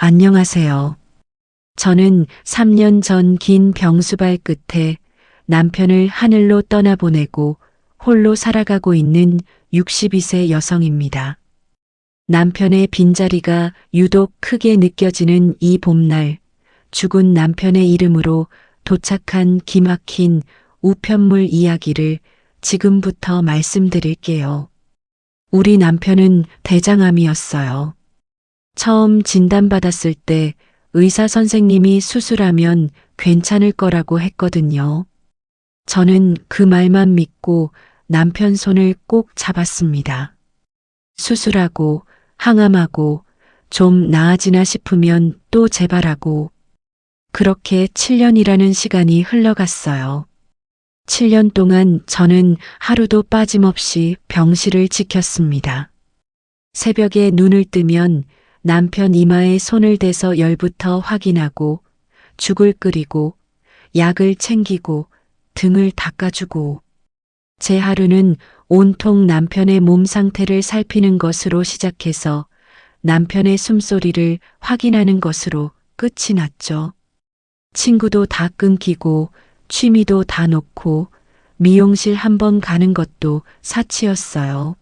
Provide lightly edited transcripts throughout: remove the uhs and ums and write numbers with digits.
안녕하세요. 저는 3년 전 긴 병수발 끝에 남편을 하늘로 떠나보내고 홀로 살아가고 있는 62세 여성입니다. 남편의 빈자리가 유독 크게 느껴지는 이 봄날, 죽은 남편의 이름으로 도착한 기막힌 우편물 이야기를 지금부터 말씀드릴게요. 우리 남편은 대장암이었어요. 처음 진단받았을 때 의사 선생님이 수술하면 괜찮을 거라고 했거든요. 저는 그 말만 믿고 남편 손을 꼭 잡았습니다. 수술하고 항암하고 좀 나아지나 싶으면 또 재발하고 그렇게 7년이라는 시간이 흘러갔어요. 7년 동안 저는 하루도 빠짐없이 병실을 지켰습니다. 새벽에 눈을 뜨면 남편 이마에 손을 대서 열부터 확인하고 죽을 끓이고 약을 챙기고 등을 닦아주고 제 하루는 온통 남편의 몸 상태를 살피는 것으로 시작해서 남편의 숨소리를 확인하는 것으로 끝이 났죠. 친구도 다 끊기고 취미도 다 놓고 미용실 한 번 가는 것도 사치였어요.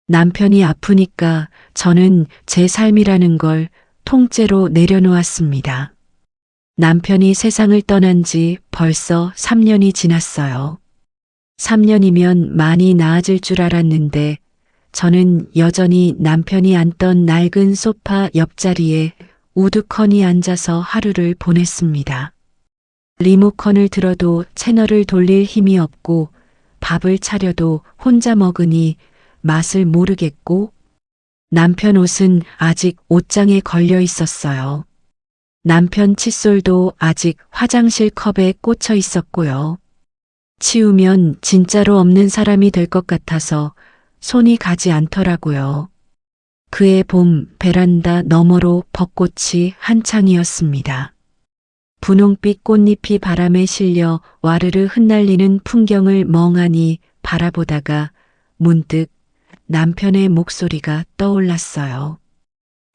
남편이 아프니까 저는 제 삶이라는 걸 통째로 내려놓았습니다. 남편이 세상을 떠난 지 벌써 3년이 지났어요. 3년이면 많이 나아질 줄 알았는데 저는 여전히 남편이 앉던 낡은 소파 옆자리에 우두커니 앉아서 하루를 보냈습니다. 리모컨을 들어도 채널을 돌릴 힘이 없고 밥을 차려도 혼자 먹으니 맛을 모르겠고 남편 옷은 아직 옷장에 걸려 있었어요. 남편 칫솔도 아직 화장실 컵에 꽂혀 있었고요. 치우면 진짜로 없는 사람이 될 것 같아서 손이 가지 않더라고요. 그해 봄 베란다 너머로 벚꽃이 한창이었습니다. 분홍빛 꽃잎이 바람에 실려 와르르 흩날리는 풍경을 멍하니 바라보다가 문득 남편의 목소리가 떠올랐어요.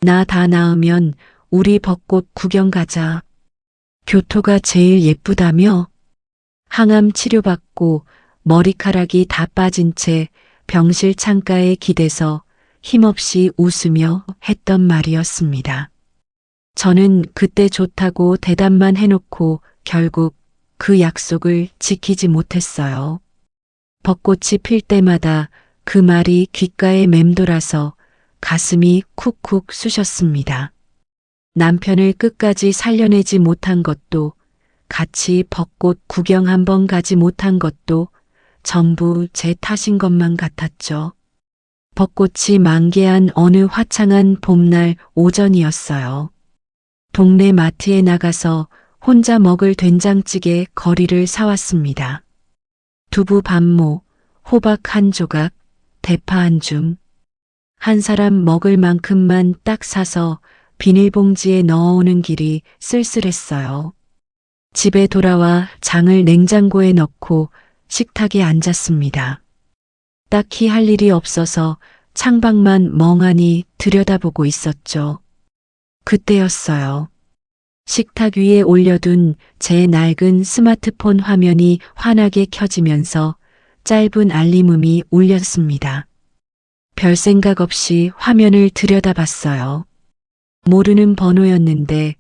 나 다 나으면 우리 벚꽃 구경 가자. 교토가 제일 예쁘다며? 항암 치료받고 머리카락이 다 빠진 채 병실 창가에 기대서 힘없이 웃으며 했던 말이었습니다. 저는 그때 좋다고 대답만 해놓고 결국 그 약속을 지키지 못했어요. 벚꽃이 필 때마다 그 말이 귓가에 맴돌아서 가슴이 쿡쿡 쑤셨습니다. 남편을 끝까지 살려내지 못한 것도 같이 벚꽃 구경 한번 가지 못한 것도 전부 제 탓인 것만 같았죠. 벚꽃이 만개한 어느 화창한 봄날 오전이었어요. 동네 마트에 나가서 혼자 먹을 된장찌개 거리를 사왔습니다. 두부 반모, 호박 한 조각, 대파 한 줌. 한 사람 먹을 만큼만 딱 사서 비닐봉지에 넣어오는 길이 쓸쓸했어요. 집에 돌아와 장을 냉장고에 넣고 식탁에 앉았습니다. 딱히 할 일이 없어서 창밖만 멍하니 들여다보고 있었죠. 그때였어요. 식탁 위에 올려둔 제 낡은 스마트폰 화면이 환하게 켜지면서 짧은 알림음이 울렸습니다. 별 생각 없이 화면을 들여다봤어요. 모르는 번호였는데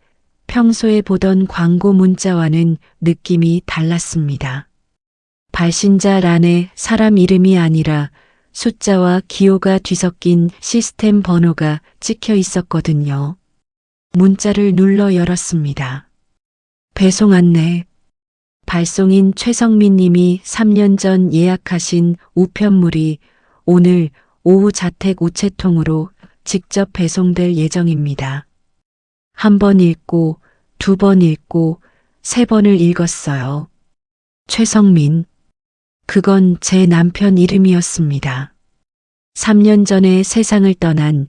평소에 보던 광고 문자와는 느낌이 달랐습니다. 발신자란에 사람 이름이 아니라 숫자와 기호가 뒤섞인 시스템 번호가 찍혀 있었거든요. 문자를 눌러 열었습니다. 배송 안내. 발송인 최성민 님이 3년 전 예약하신 우편물이 오늘 오후 자택 우체통으로 직접 배송될 예정입니다. 한 번 읽고, 두 번 읽고, 세 번을 읽었어요. 최성민. 그건 제 남편 이름이었습니다. 3년 전에 세상을 떠난,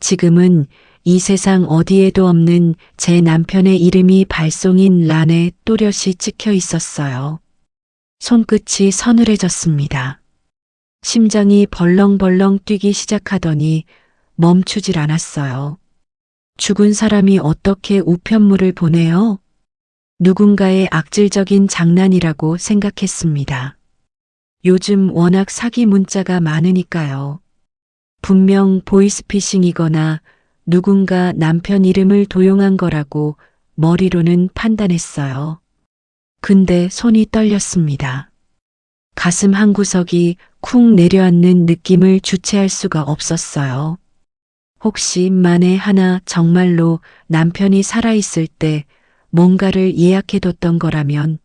지금은 이 세상 어디에도 없는 제 남편의 이름이 발송인 란에 또렷이 찍혀 있었어요. 손끝이 서늘해졌습니다. 심장이 벌렁벌렁 뛰기 시작하더니 멈추질 않았어요. 죽은 사람이 어떻게 우편물을 보내요? 누군가의 악질적인 장난이라고 생각했습니다. 요즘 워낙 사기 문자가 많으니까요. 분명 보이스피싱이거나 누군가 남편 이름을 도용한 거라고 머리로는 판단했어요. 근데 손이 떨렸습니다. 가슴 한구석이 쿵 내려앉는 느낌을 주체할 수가 없었어요. 혹시 만에 하나 정말로 남편이 살아있을 때 뭔가를 예약해뒀던 거라면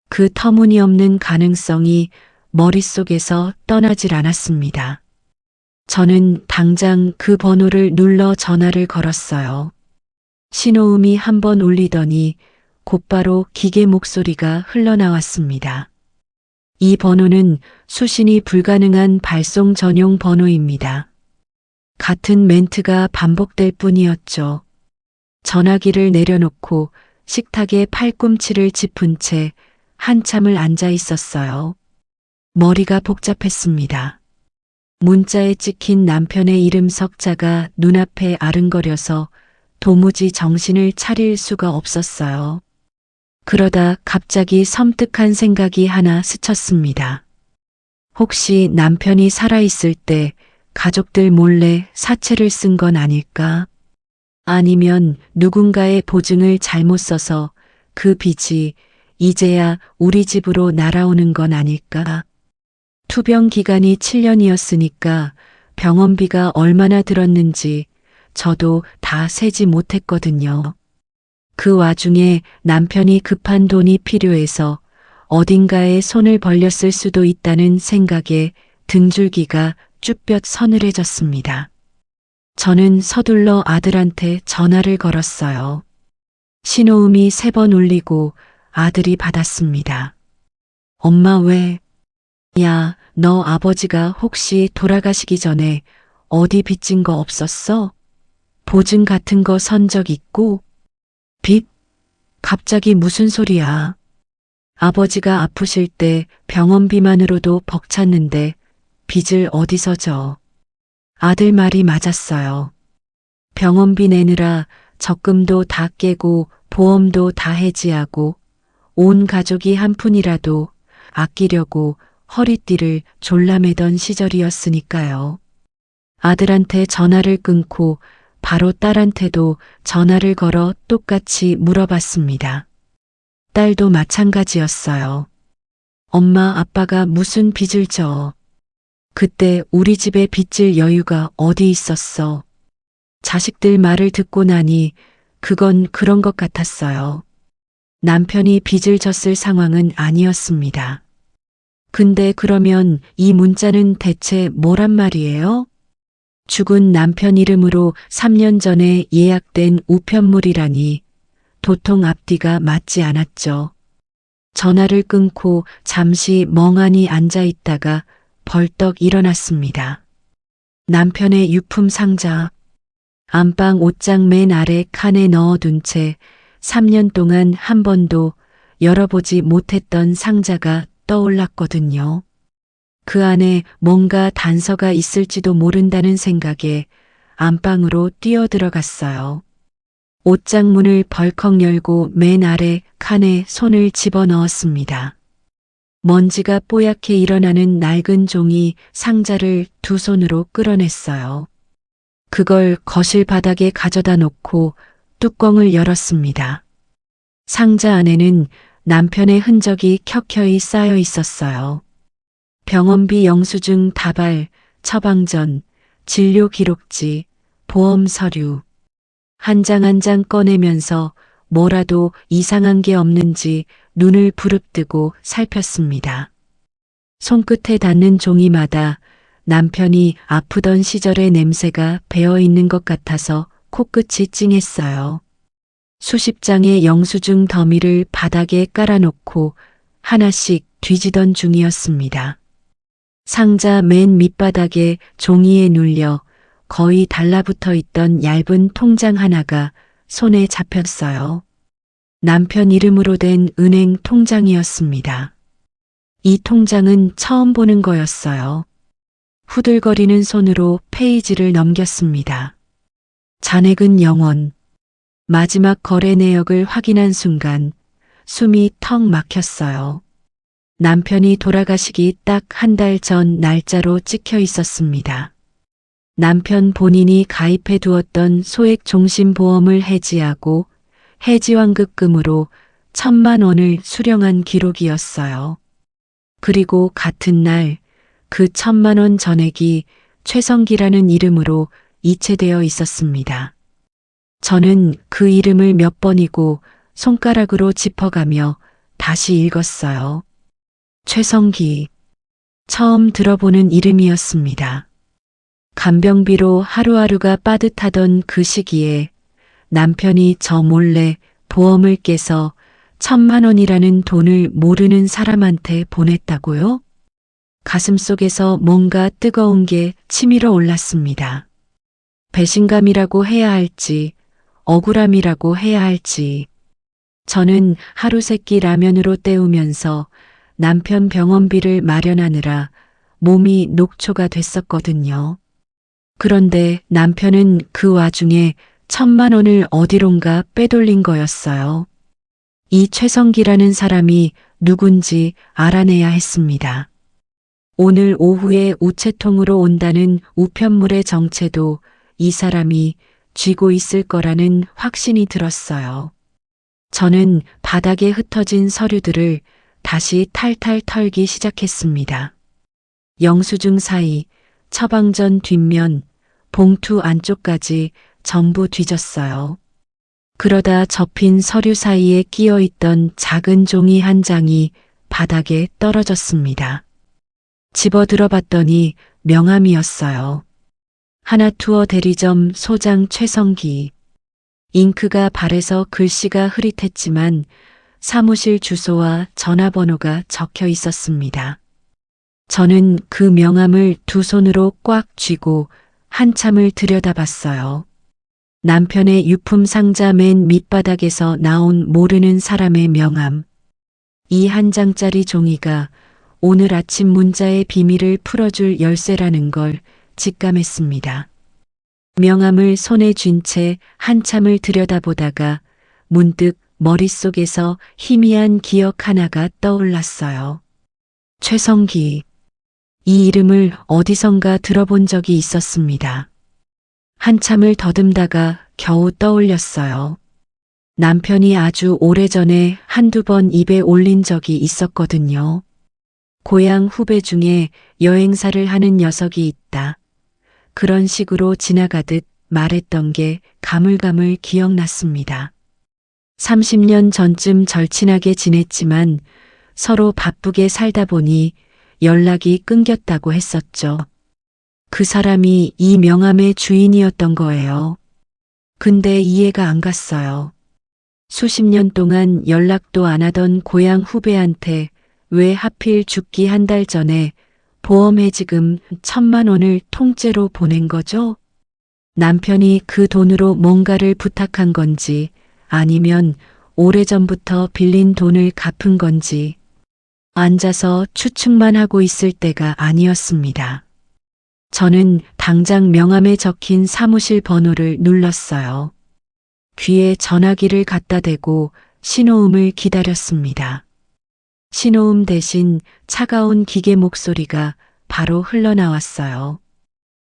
그 터무니없는 가능성이 머릿속에서 떠나질 않았습니다. 저는 당장 그 번호를 눌러 전화를 걸었어요. 신호음이 한 번 울리더니 곧바로 기계 목소리가 흘러나왔습니다. 이 번호는 수신이 불가능한 발송 전용 번호입니다. 같은 멘트가 반복될 뿐이었죠. 전화기를 내려놓고 식탁에 팔꿈치를 짚은 채 한참을 앉아 있었어요. 머리가 복잡했습니다. 문자에 찍힌 남편의 이름 석자가 눈앞에 아른거려서 도무지 정신을 차릴 수가 없었어요. 그러다 갑자기 섬뜩한 생각이 하나 스쳤습니다. 혹시 남편이 살아있을 때 가족들 몰래 사채를 쓴 건 아닐까? 아니면 누군가의 보증을 잘못 써서 그 빚이 이제야 우리 집으로 날아오는 건 아닐까? 투병 기간이 7년이었으니까 병원비가 얼마나 들었는지 저도 다 세지 못했거든요. 그 와중에 남편이 급한 돈이 필요해서 어딘가에 손을 벌렸을 수도 있다는 생각에 등줄기가 쭈뼛 서늘해졌습니다. 저는 서둘러 아들한테 전화를 걸었어요. 신호음이 3번 울리고 아들이 받았습니다. 엄마 왜? 야, 너 아버지가 혹시 돌아가시기 전에 어디 빚진 거 없었어? 보증 같은 거 선 적 있고? 빚? 갑자기 무슨 소리야? 아버지가 아프실 때 병원비만으로도 벅찼는데 빚을 어디서 져? 아들 말이 맞았어요. 병원비 내느라 적금도 다 깨고 보험도 다 해지하고 온 가족이 한 푼이라도 아끼려고 허리띠를 졸라매던 시절이었으니까요. 아들한테 전화를 끊고 바로 딸한테도 전화를 걸어 똑같이 물어봤습니다. 딸도 마찬가지였어요. 엄마, 아빠가 무슨 빚을 져? 그때 우리 집에 빚질 여유가 어디 있었어? 자식들 말을 듣고 나니 그건 그런 것 같았어요. 남편이 빚을 졌을 상황은 아니었습니다. 근데 그러면 이 문자는 대체 뭐란 말이에요? 죽은 남편 이름으로 3년 전에 예약된 우편물이라니 도통 앞뒤가 맞지 않았죠. 전화를 끊고 잠시 멍하니 앉아 있다가 벌떡 일어났습니다. 남편의 유품 상자, 안방 옷장 맨 아래 칸에 넣어둔 채 3년 동안 한 번도 열어보지 못했던 상자가 떠올랐거든요. 그 안에 뭔가 단서가 있을지도 모른다는 생각에 안방으로 뛰어들어갔어요. 옷장 문을 벌컥 열고 맨 아래 칸에 손을 집어넣었습니다. 먼지가 뽀얗게 일어나는 낡은 종이 상자를 두 손으로 끌어냈어요. 그걸 거실 바닥에 가져다 놓고 뚜껑을 열었습니다. 상자 안에는 남편의 흔적이 켜켜이 쌓여 있었어요. 병원비 영수증 다발, 처방전, 진료 기록지, 보험 서류. 한 장 한 장 꺼내면서 뭐라도 이상한 게 없는지 눈을 부릅뜨고 살폈습니다. 손끝에 닿는 종이마다 남편이 아프던 시절의 냄새가 배어 있는 것 같아서 코끝이 찡했어요. 수십 장의 영수증 더미를 바닥에 깔아놓고 하나씩 뒤지던 중이었습니다. 상자 맨 밑바닥에 종이에 눌려 거의 달라붙어 있던 얇은 통장 하나가 손에 잡혔어요. 남편 이름으로 된 은행 통장이었습니다. 이 통장은 처음 보는 거였어요. 후들거리는 손으로 페이지를 넘겼습니다. 잔액은 0원. 마지막 거래 내역을 확인한 순간 숨이 턱 막혔어요. 남편이 돌아가시기 딱 한 달 전 날짜로 찍혀 있었습니다. 남편 본인이 가입해 두었던 소액 종신보험을 해지하고 해지환급금으로 1,000만 원을 수령한 기록이었어요. 그리고 같은 날 그 1,000만 원 전액이 최성기라는 이름으로 이체되어 있었습니다. 저는 그 이름을 몇 번이고 손가락으로 짚어가며 다시 읽었어요. 최성기. 처음 들어보는 이름이었습니다. 간병비로 하루하루가 빠듯하던 그 시기에 남편이 저 몰래 보험을 깨서 1,000만 원이라는 돈을 모르는 사람한테 보냈다고요? 가슴속에서 뭔가 뜨거운 게 치밀어 올랐습니다. 배신감이라고 해야 할지, 억울함이라고 해야 할지. 저는 하루 세끼 라면으로 때우면서 남편 병원비를 마련하느라 몸이 녹초가 됐었거든요. 그런데 남편은 그 와중에 1,000만 원을 어디론가 빼돌린 거였어요. 이 최성기라는 사람이 누군지 알아내야 했습니다. 오늘 오후에 우체통으로 온다는 우편물의 정체도 이 사람이 쥐고 있을 거라는 확신이 들었어요. 저는 바닥에 흩어진 서류들을 다시 탈탈 털기 시작했습니다. 영수증 사이, 처방전 뒷면, 봉투 안쪽까지 전부 뒤졌어요. 그러다 접힌 서류 사이에 끼어 있던 작은 종이 한 장이 바닥에 떨어졌습니다. 집어들어 봤더니 명함이었어요. 하나투어 대리점 소장 최성기. 잉크가 발에서 글씨가 흐릿했지만 사무실 주소와 전화번호가 적혀 있었습니다. 저는 그 명함을 두 손으로 꽉 쥐고 한참을 들여다봤어요. 남편의 유품 상자 맨 밑바닥에서 나온 모르는 사람의 명함. 이 한 장짜리 종이가 오늘 아침 문자의 비밀을 풀어줄 열쇠라는 걸 직감했습니다. 명함을 손에 쥔 채 한참을 들여다보다가 문득 머릿속에서 희미한 기억 하나가 떠올랐어요. 최성기. 이 이름을 어디선가 들어본 적이 있었습니다. 한참을 더듬다가 겨우 떠올렸어요. 남편이 아주 오래전에 한두 번 입에 올린 적이 있었거든요. 고향 후배 중에 여행사를 하는 녀석이 있다. 그런 식으로 지나가듯 말했던 게 가물가물 기억났습니다. 30년 전쯤 절친하게 지냈지만 서로 바쁘게 살다 보니 연락이 끊겼다고 했었죠. 그 사람이 이 명함의 주인이었던 거예요. 근데 이해가 안 갔어요. 수십 년 동안 연락도 안 하던 고향 후배한테 왜 하필 죽기 한 달 전에 보험해지금 1,000만 원을 통째로 보낸 거죠? 남편이 그 돈으로 뭔가를 부탁한 건지 아니면 오래전부터 빌린 돈을 갚은 건지 앉아서 추측만 하고 있을 때가 아니었습니다. 저는 당장 명함에 적힌 사무실 번호를 눌렀어요. 귀에 전화기를 갖다 대고 신호음을 기다렸습니다. 신호음 대신 차가운 기계 목소리가 바로 흘러나왔어요.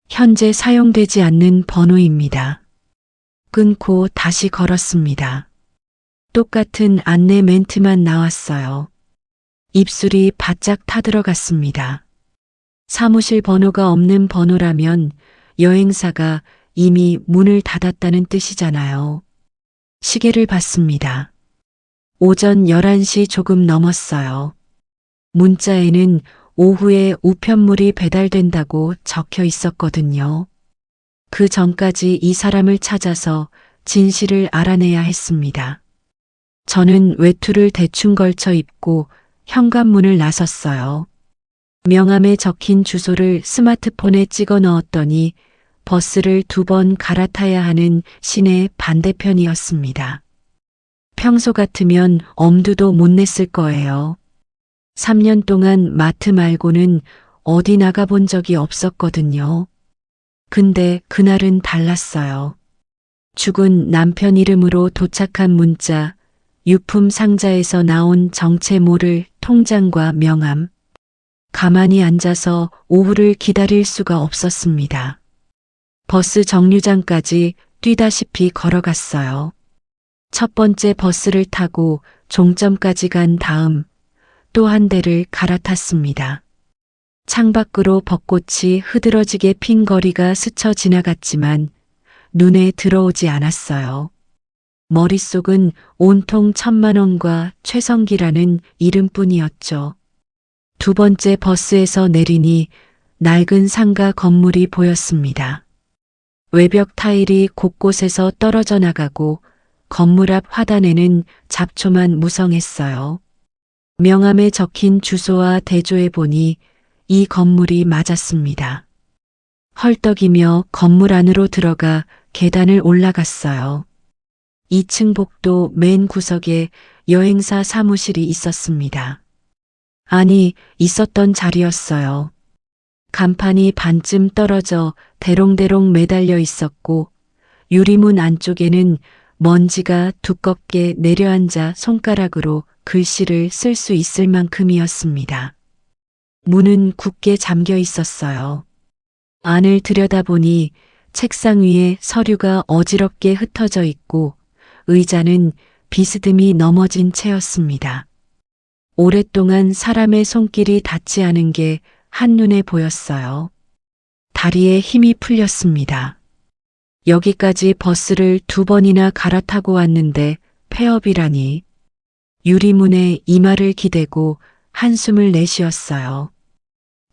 현재 사용되지 않는 번호입니다. 끊고 다시 걸었습니다. 똑같은 안내 멘트만 나왔어요. 입술이 바짝 타들어갔습니다. 사무실 번호가 없는 번호라면 여행사가 이미 문을 닫았다는 뜻이잖아요. 시계를 봤습니다. 오전 11시 조금 넘었어요. 문자에는 오후에 우편물이 배달된다고 적혀 있었거든요. 그 전까지 이 사람을 찾아서 진실을 알아내야 했습니다. 저는 외투를 대충 걸쳐 입고 현관문을 나섰어요. 명함에 적힌 주소를 스마트폰에 찍어 넣었더니 버스를 2번 갈아타야 하는 시내 반대편이었습니다. 평소 같으면 엄두도 못 냈을 거예요. 3년 동안 마트 말고는 어디 나가본 적이 없었거든요. 근데 그날은 달랐어요. 죽은 남편 이름으로 도착한 문자, 유품 상자에서 나온 정체 모를 통장과 명함. 가만히 앉아서 오후를 기다릴 수가 없었습니다. 버스 정류장까지 뛰다시피 걸어갔어요. 첫 번째 버스를 타고 종점까지 간 다음 또 한 대를 갈아탔습니다. 창밖으로 벚꽃이 흐드러지게 핀 거리가 스쳐 지나갔지만 눈에 들어오지 않았어요. 머릿속은 온통 1,000만 원과 최성기라는 이름뿐이었죠. 두 번째 버스에서 내리니 낡은 상가 건물이 보였습니다. 외벽 타일이 곳곳에서 떨어져 나가고 건물 앞 화단에는 잡초만 무성했어요. 명함에 적힌 주소와 대조해 보니 이 건물이 맞았습니다. 헐떡이며 건물 안으로 들어가 계단을 올라갔어요. 2층 복도 맨 구석에 여행사 사무실이 있었습니다. 아니, 있었던 자리였어요. 간판이 반쯤 떨어져 대롱대롱 매달려 있었고 유리문 안쪽에는 먼지가 두껍게 내려앉아 손가락으로 글씨를 쓸 수 있을 만큼이었습니다. 문은 굳게 잠겨 있었어요. 안을 들여다보니 책상 위에 서류가 어지럽게 흩어져 있고 의자는 비스듬히 넘어진 채였습니다. 오랫동안 사람의 손길이 닿지 않은 게 한눈에 보였어요. 다리에 힘이 풀렸습니다. 여기까지 버스를 2번이나 갈아타고 왔는데 폐업이라니. 유리문에 이마를 기대고 한숨을 내쉬었어요.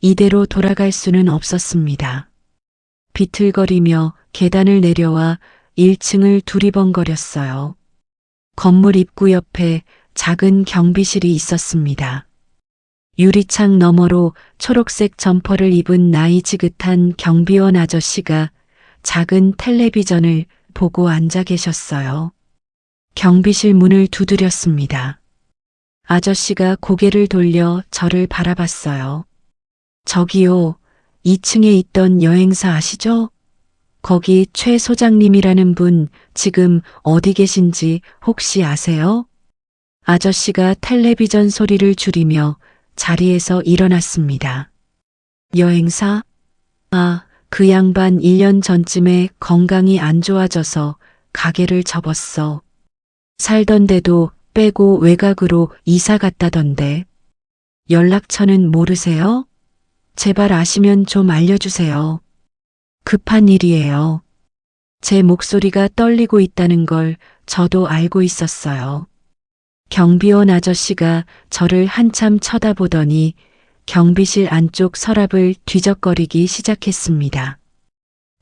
이대로 돌아갈 수는 없었습니다. 비틀거리며 계단을 내려와 1층을 두리번거렸어요. 건물 입구 옆에 작은 경비실이 있었습니다. 유리창 너머로 초록색 점퍼를 입은 나이 지긋한 경비원 아저씨가 작은 텔레비전을 보고 앉아 계셨어요. 경비실 문을 두드렸습니다. 아저씨가 고개를 돌려 저를 바라봤어요. 저기요, 2층에 있던 여행사 아시죠? 거기 최 소장님이라는 분 지금 어디 계신지 혹시 아세요? 아저씨가 텔레비전 소리를 줄이며 자리에서 일어났습니다. 여행사? 아, 그 양반 1년 전쯤에 건강이 안 좋아져서 가게를 접었어. 살던 데도 빼고 외곽으로 이사 갔다던데. 연락처는 모르세요? 제발 아시면 좀 알려주세요. 급한 일이에요. 제 목소리가 떨리고 있다는 걸 저도 알고 있었어요. 경비원 아저씨가 저를 한참 쳐다보더니 경비실 안쪽 서랍을 뒤적거리기 시작했습니다.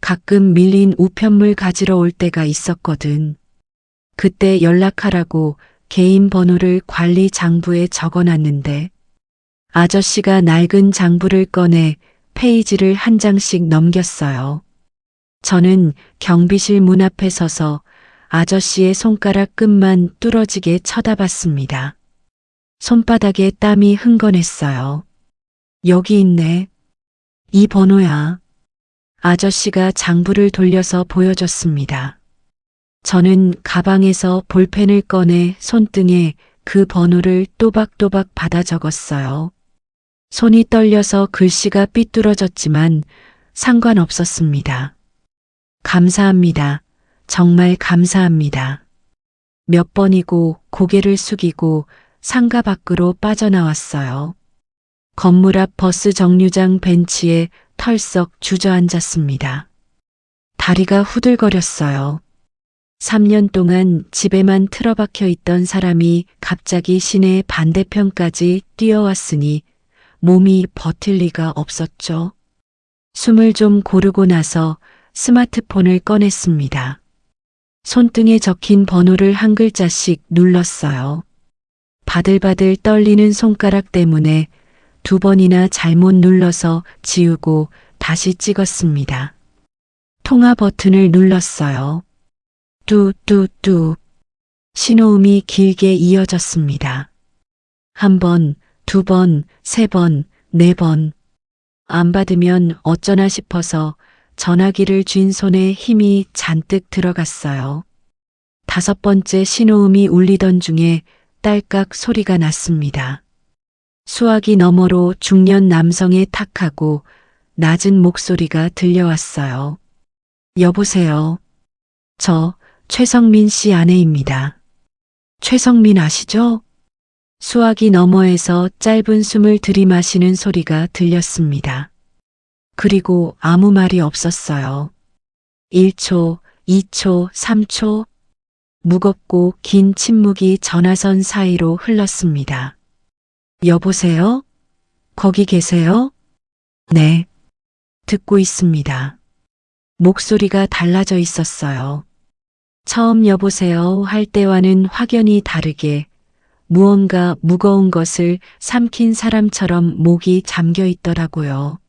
가끔 밀린 우편물 가지러 올 때가 있었거든. 그때 연락하라고 개인 번호를 관리 장부에 적어놨는데 아저씨가 낡은 장부를 꺼내 페이지를 한 장씩 넘겼어요. 저는 경비실 문 앞에 서서 아저씨의 손가락 끝만 뚫어지게 쳐다봤습니다. 손바닥에 땀이 흥건했어요. 여기 있네. 이 번호야. 아저씨가 장부를 돌려서 보여줬습니다. 저는 가방에서 볼펜을 꺼내 손등에 그 번호를 또박또박 받아 적었어요. 손이 떨려서 글씨가 삐뚤어졌지만 상관없었습니다. 감사합니다. 정말 감사합니다. 몇 번이고 고개를 숙이고 상가 밖으로 빠져나왔어요. 건물 앞 버스 정류장 벤치에 털썩 주저앉았습니다. 다리가 후들거렸어요. 3년 동안 집에만 틀어박혀 있던 사람이 갑자기 시내 반대편까지 뛰어왔으니 몸이 버틸 리가 없었죠. 숨을 좀 고르고 나서 스마트폰을 꺼냈습니다. 손등에 적힌 번호를 한 글자씩 눌렀어요. 바들바들 떨리는 손가락 때문에 2번이나 잘못 눌러서 지우고 다시 찍었습니다. 통화 버튼을 눌렀어요. 뚜뚜뚜. 신호음이 길게 이어졌습니다. 1번, 2번, 3번, 4번. 안 받으면 어쩌나 싶어서 전화기를 쥔 손에 힘이 잔뜩 들어갔어요. 5번째 신호음이 울리던 중에 딸깍 소리가 났습니다. 수화기 너머로 중년 남성의 탁하고 낮은 목소리가 들려왔어요. 여보세요. 저 최성민 씨 아내입니다. 최성민 아시죠? 수화기 너머에서 짧은 숨을 들이마시는 소리가 들렸습니다. 그리고 아무 말이 없었어요. 1초, 2초, 3초. 무겁고 긴 침묵이 전화선 사이로 흘렀습니다. 여보세요? 거기 계세요? 네. 듣고 있습니다. 목소리가 달라져 있었어요. 처음 여보세요 할 때와는 확연히 다르게 무언가 무거운 것을 삼킨 사람처럼 목이 잠겨 있더라고요.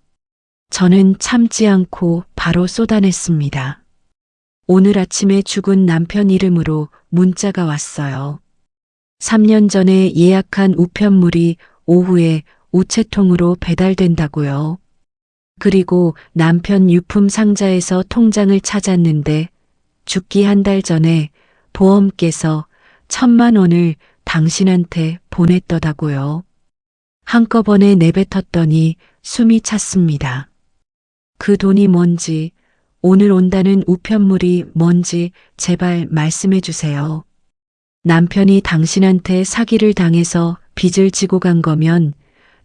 저는 참지 않고 바로 쏟아냈습니다. 오늘 아침에 죽은 남편 이름으로 문자가 왔어요. 3년 전에 예약한 우편물이 오후에 우체통으로 배달된다고요. 그리고 남편 유품 상자에서 통장을 찾았는데 죽기 한 달 전에 보험께서 1,000만 원을 당신한테 보냈더라고요. 한꺼번에 내뱉었더니 숨이 찼습니다. 그 돈이 뭔지, 오늘 온다는 우편물이 뭔지 제발 말씀해 주세요. 남편이 당신한테 사기를 당해서 빚을 지고 간 거면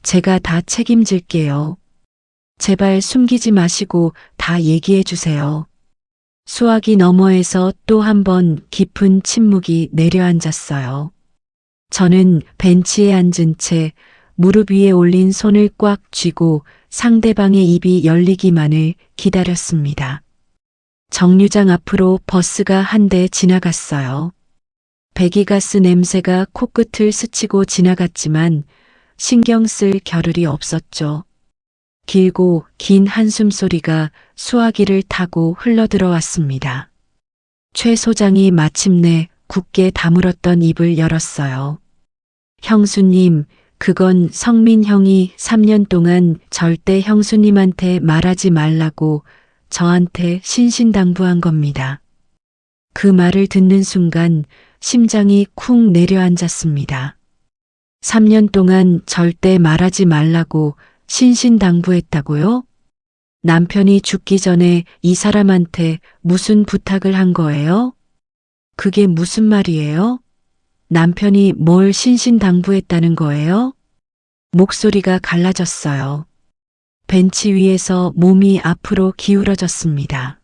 제가 다 책임질게요. 제발 숨기지 마시고 다 얘기해 주세요. 수화기 너머에서 또 한 번 깊은 침묵이 내려앉았어요. 저는 벤치에 앉은 채 무릎 위에 올린 손을 꽉 쥐고 상대방의 입이 열리기만을 기다렸습니다. 정류장 앞으로 버스가 한 대 지나갔어요. 배기가스 냄새가 코끝을 스치고 지나갔지만 신경 쓸 겨를이 없었죠. 길고 긴 한숨 소리가 수화기를 타고 흘러들어왔습니다. 최 소장이 마침내 굳게 다물었던 입을 열었어요. 형수님, 그건 성민 형이 3년 동안 절대 형수님한테 말하지 말라고 저한테 신신당부한 겁니다. 그 말을 듣는 순간 심장이 쿵 내려앉았습니다. 3년 동안 절대 말하지 말라고 신신당부했다고요? 남편이 죽기 전에 이 사람한테 무슨 부탁을 한 거예요? 그게 무슨 말이에요? 남편이 뭘 신신당부했다는 거예요? 목소리가 갈라졌어요. 벤치 위에서 몸이 앞으로 기울어졌습니다.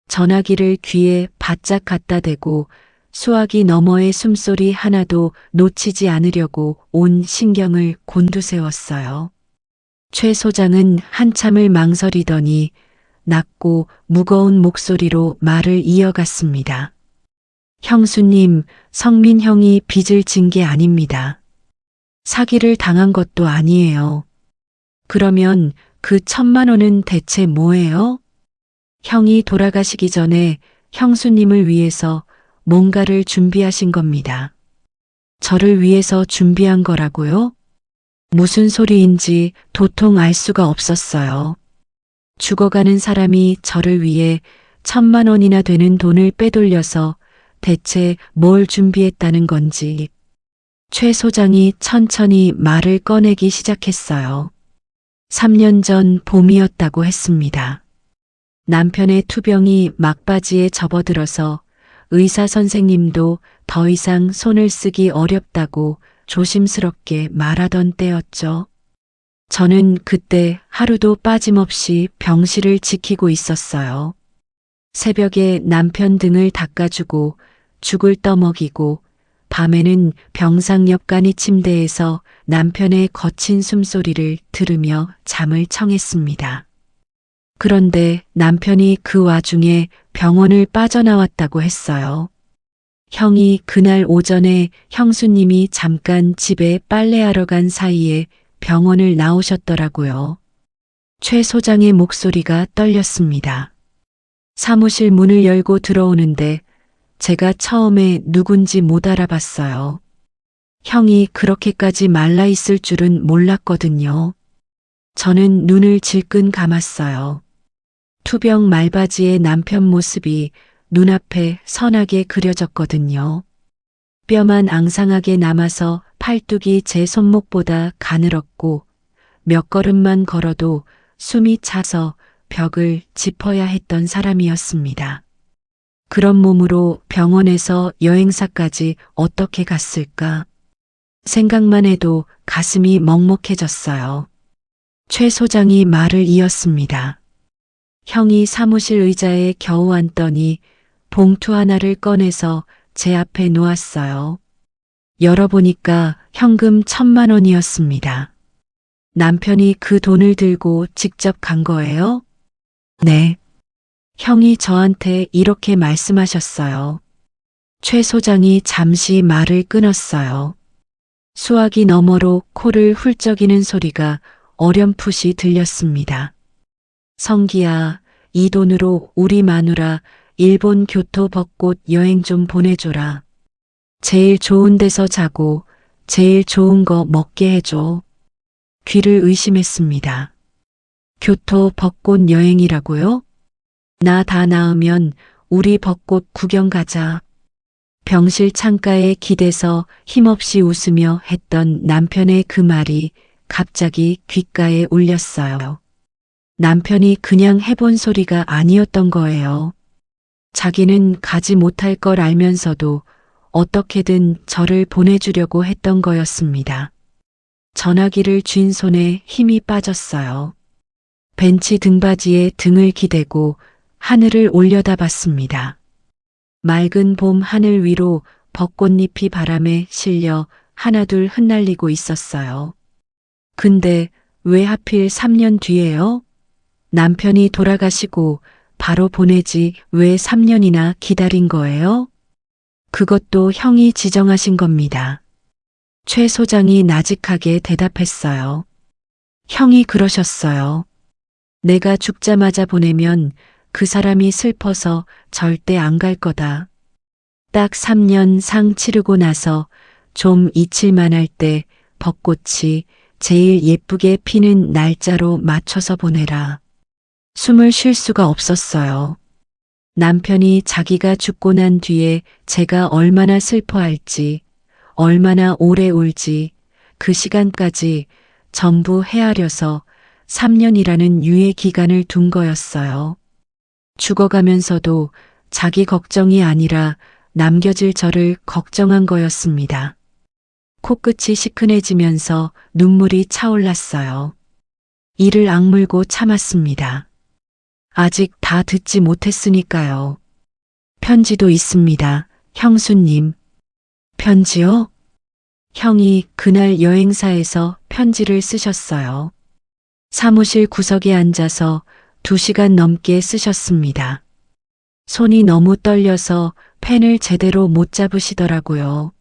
전화기를 귀에 바짝 갖다 대고 수화기 너머의 숨소리 하나도 놓치지 않으려고 온 신경을 곤두세웠어요. 최 소장은 한참을 망설이더니 낮고 무거운 목소리로 말을 이어갔습니다. 형수님, 성민 형이 빚을 진 게 아닙니다. 사기를 당한 것도 아니에요. 그러면 그 1,000만 원은 대체 뭐예요? 형이 돌아가시기 전에 형수님을 위해서 뭔가를 준비하신 겁니다. 저를 위해서 준비한 거라고요? 무슨 소리인지 도통 알 수가 없었어요. 죽어가는 사람이 저를 위해 1,000만 원이나 되는 돈을 빼돌려서 대체 뭘 준비했다는 건지. 최 소장이 천천히 말을 꺼내기 시작했어요. 3년 전 봄이었다고 했습니다. 남편의 투병이 막바지에 접어들어서 의사 선생님도 더 이상 손을 쓰기 어렵다고 조심스럽게 말하던 때였죠. 저는 그때 하루도 빠짐없이 병실을 지키고 있었어요. 새벽에 남편 등을 닦아주고 죽을 떠먹이고 밤에는 병상 옆 간이 침대에서 남편의 거친 숨소리를 들으며 잠을 청했습니다. 그런데 남편이 그 와중에 병원을 빠져나왔다고 했어요. 형이 그날 오전에 형수님이 잠깐 집에 빨래하러 간 사이에 병원을 나오셨더라고요. 최 소장의 목소리가 떨렸습니다. 사무실 문을 열고 들어오는데 제가 처음에 누군지 못 알아봤어요. 형이 그렇게까지 말라 있을 줄은 몰랐거든요. 저는 눈을 질끈 감았어요. 투병 말바지의 남편 모습이 눈앞에 선하게 그려졌거든요. 뼈만 앙상하게 남아서 팔뚝이 제 손목보다 가늘었고 몇 걸음만 걸어도 숨이 차서 벽을 짚어야 했던 사람이었습니다. 그런 몸으로 병원에서 여행사까지 어떻게 갔을까? 생각만 해도 가슴이 먹먹해졌어요. 최 소장이 말을 이었습니다. 형이 사무실 의자에 겨우 앉더니 봉투 하나를 꺼내서 제 앞에 놓았어요. 열어보니까 현금 1,000만 원이었습니다. 남편이 그 돈을 들고 직접 간 거예요? 네. 형이 저한테 이렇게 말씀하셨어요. 최 소장이 잠시 말을 끊었어요. 수화기 너머로 코를 훌쩍이는 소리가 어렴풋이 들렸습니다. 성기야, 이 돈으로 우리 마누라 일본 교토 벚꽃 여행 좀 보내줘라. 제일 좋은 데서 자고 제일 좋은 거 먹게 해줘. 귀를 의심했습니다. 교토 벚꽃 여행이라고요? 나 다 나으면 우리 벚꽃 구경 가자. 병실 창가에 기대서 힘없이 웃으며 했던 남편의 그 말이 갑자기 귓가에 울렸어요. 남편이 그냥 해본 소리가 아니었던 거예요. 자기는 가지 못할 걸 알면서도 어떻게든 저를 보내주려고 했던 거였습니다. 전화기를 쥔 손에 힘이 빠졌어요. 벤치 등받이에 등을 기대고 하늘을 올려다봤습니다. 맑은 봄 하늘 위로 벚꽃잎이 바람에 실려 하나둘 흩날리고 있었어요. 근데 왜 하필 3년 뒤에요? 남편이 돌아가시고 바로 보내지 왜 3년이나 기다린 거예요? 그것도 형이 지정하신 겁니다. 최 소장이 나직하게 대답했어요. 형이 그러셨어요. 내가 죽자마자 보내면 그 사람이 슬퍼서 절대 안 갈 거다. 딱 3년 상 치르고 나서 좀 잊힐만 할 때 벚꽃이 제일 예쁘게 피는 날짜로 맞춰서 보내라. 숨을 쉴 수가 없었어요. 남편이 자기가 죽고 난 뒤에 제가 얼마나 슬퍼할지, 얼마나 오래 울지, 그 시간까지 전부 헤아려서 3년이라는 유예 기간을 둔 거였어요. 죽어가면서도 자기 걱정이 아니라 남겨질 저를 걱정한 거였습니다. 코끝이 시큰해지면서 눈물이 차올랐어요. 이를 악물고 참았습니다. 아직 다 듣지 못했으니까요. 편지도 있습니다, 형수님. 편지요? 형이 그날 여행사에서 편지를 쓰셨어요. 사무실 구석에 앉아서 2시간 넘게 쓰셨습니다. 손이 너무 떨려서 펜을 제대로 못 잡으시더라고요.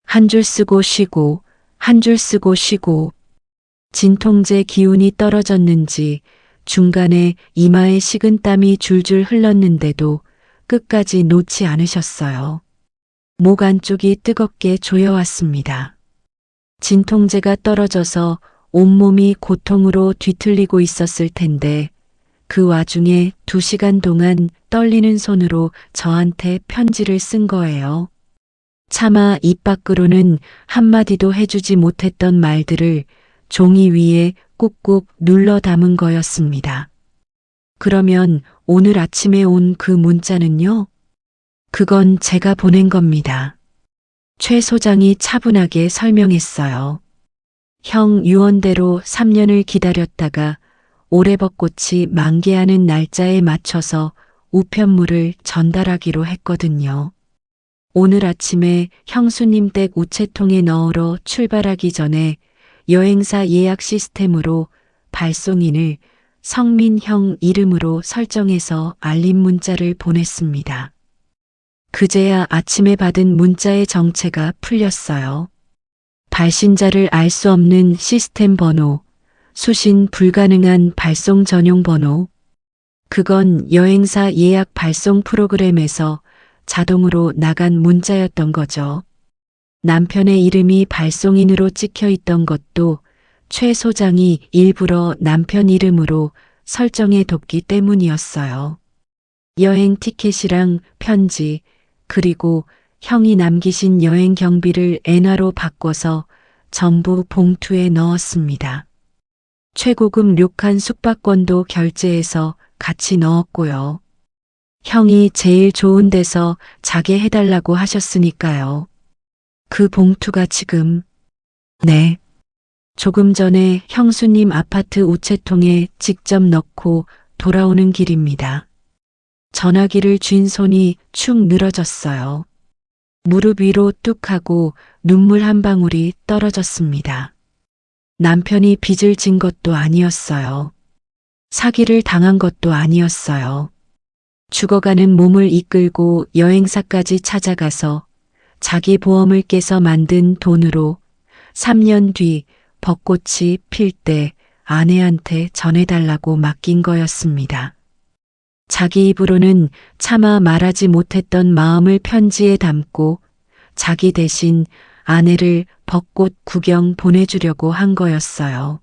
한 줄 쓰고 쉬고, 한 줄 쓰고 쉬고, 진통제 기운이 떨어졌는지 중간에 이마에 식은땀이 줄줄 흘렀는데도 끝까지 놓지 않으셨어요. 목 안쪽이 뜨겁게 조여왔습니다. 진통제가 떨어져서 온몸이 고통으로 뒤틀리고 있었을 텐데 그 와중에 2시간 동안 떨리는 손으로 저한테 편지를 쓴 거예요. 차마 입 밖으로는 한마디도 해주지 못했던 말들을 종이 위에 꾹꾹 눌러 담은 거였습니다. 그러면 오늘 아침에 온 그 문자는요? 그건 제가 보낸 겁니다. 최 소장이 차분하게 설명했어요. 형 유언대로 3년을 기다렸다가 올해 벚꽃이 만개하는 날짜에 맞춰서 우편물을 전달하기로 했거든요. 오늘 아침에 형수님 댁 우체통에 넣으러 출발하기 전에 여행사 예약 시스템으로 발송인을 성민 형 이름으로 설정해서 알림 문자를 보냈습니다. 그제야 아침에 받은 문자의 정체가 풀렸어요. 발신자를 알 수 없는 시스템 번호, 수신 불가능한 발송 전용 번호. 그건 여행사 예약 발송 프로그램에서 자동으로 나간 문자였던 거죠. 남편의 이름이 발송인으로 찍혀 있던 것도 최 소장이 일부러 남편 이름으로 설정해 뒀기 때문이었어요. 여행 티켓이랑 편지, 그리고 형이 남기신 여행 경비를 엔화로 바꿔서 전부 봉투에 넣었습니다. 최고급 료칸 숙박권도 결제해서 같이 넣었고요. 형이 제일 좋은 데서 자게 해달라고 하셨으니까요. 그 봉투가 지금, 네. 조금 전에 형수님 아파트 우체통에 직접 넣고 돌아오는 길입니다. 전화기를 쥔 손이 축 늘어졌어요. 무릎 위로 뚝 하고 눈물 한 방울이 떨어졌습니다. 남편이 빚을 진 것도 아니었어요. 사기를 당한 것도 아니었어요. 죽어가는 몸을 이끌고 여행사까지 찾아가서 자기 보험을 깨서 만든 돈으로 3년 뒤 벚꽃이 필 때 아내한테 전해달라고 맡긴 거였습니다. 자기 입으로는 차마 말하지 못했던 마음을 편지에 담고 자기 대신 아내를 벚꽃 구경 보내주려고 한 거였어요.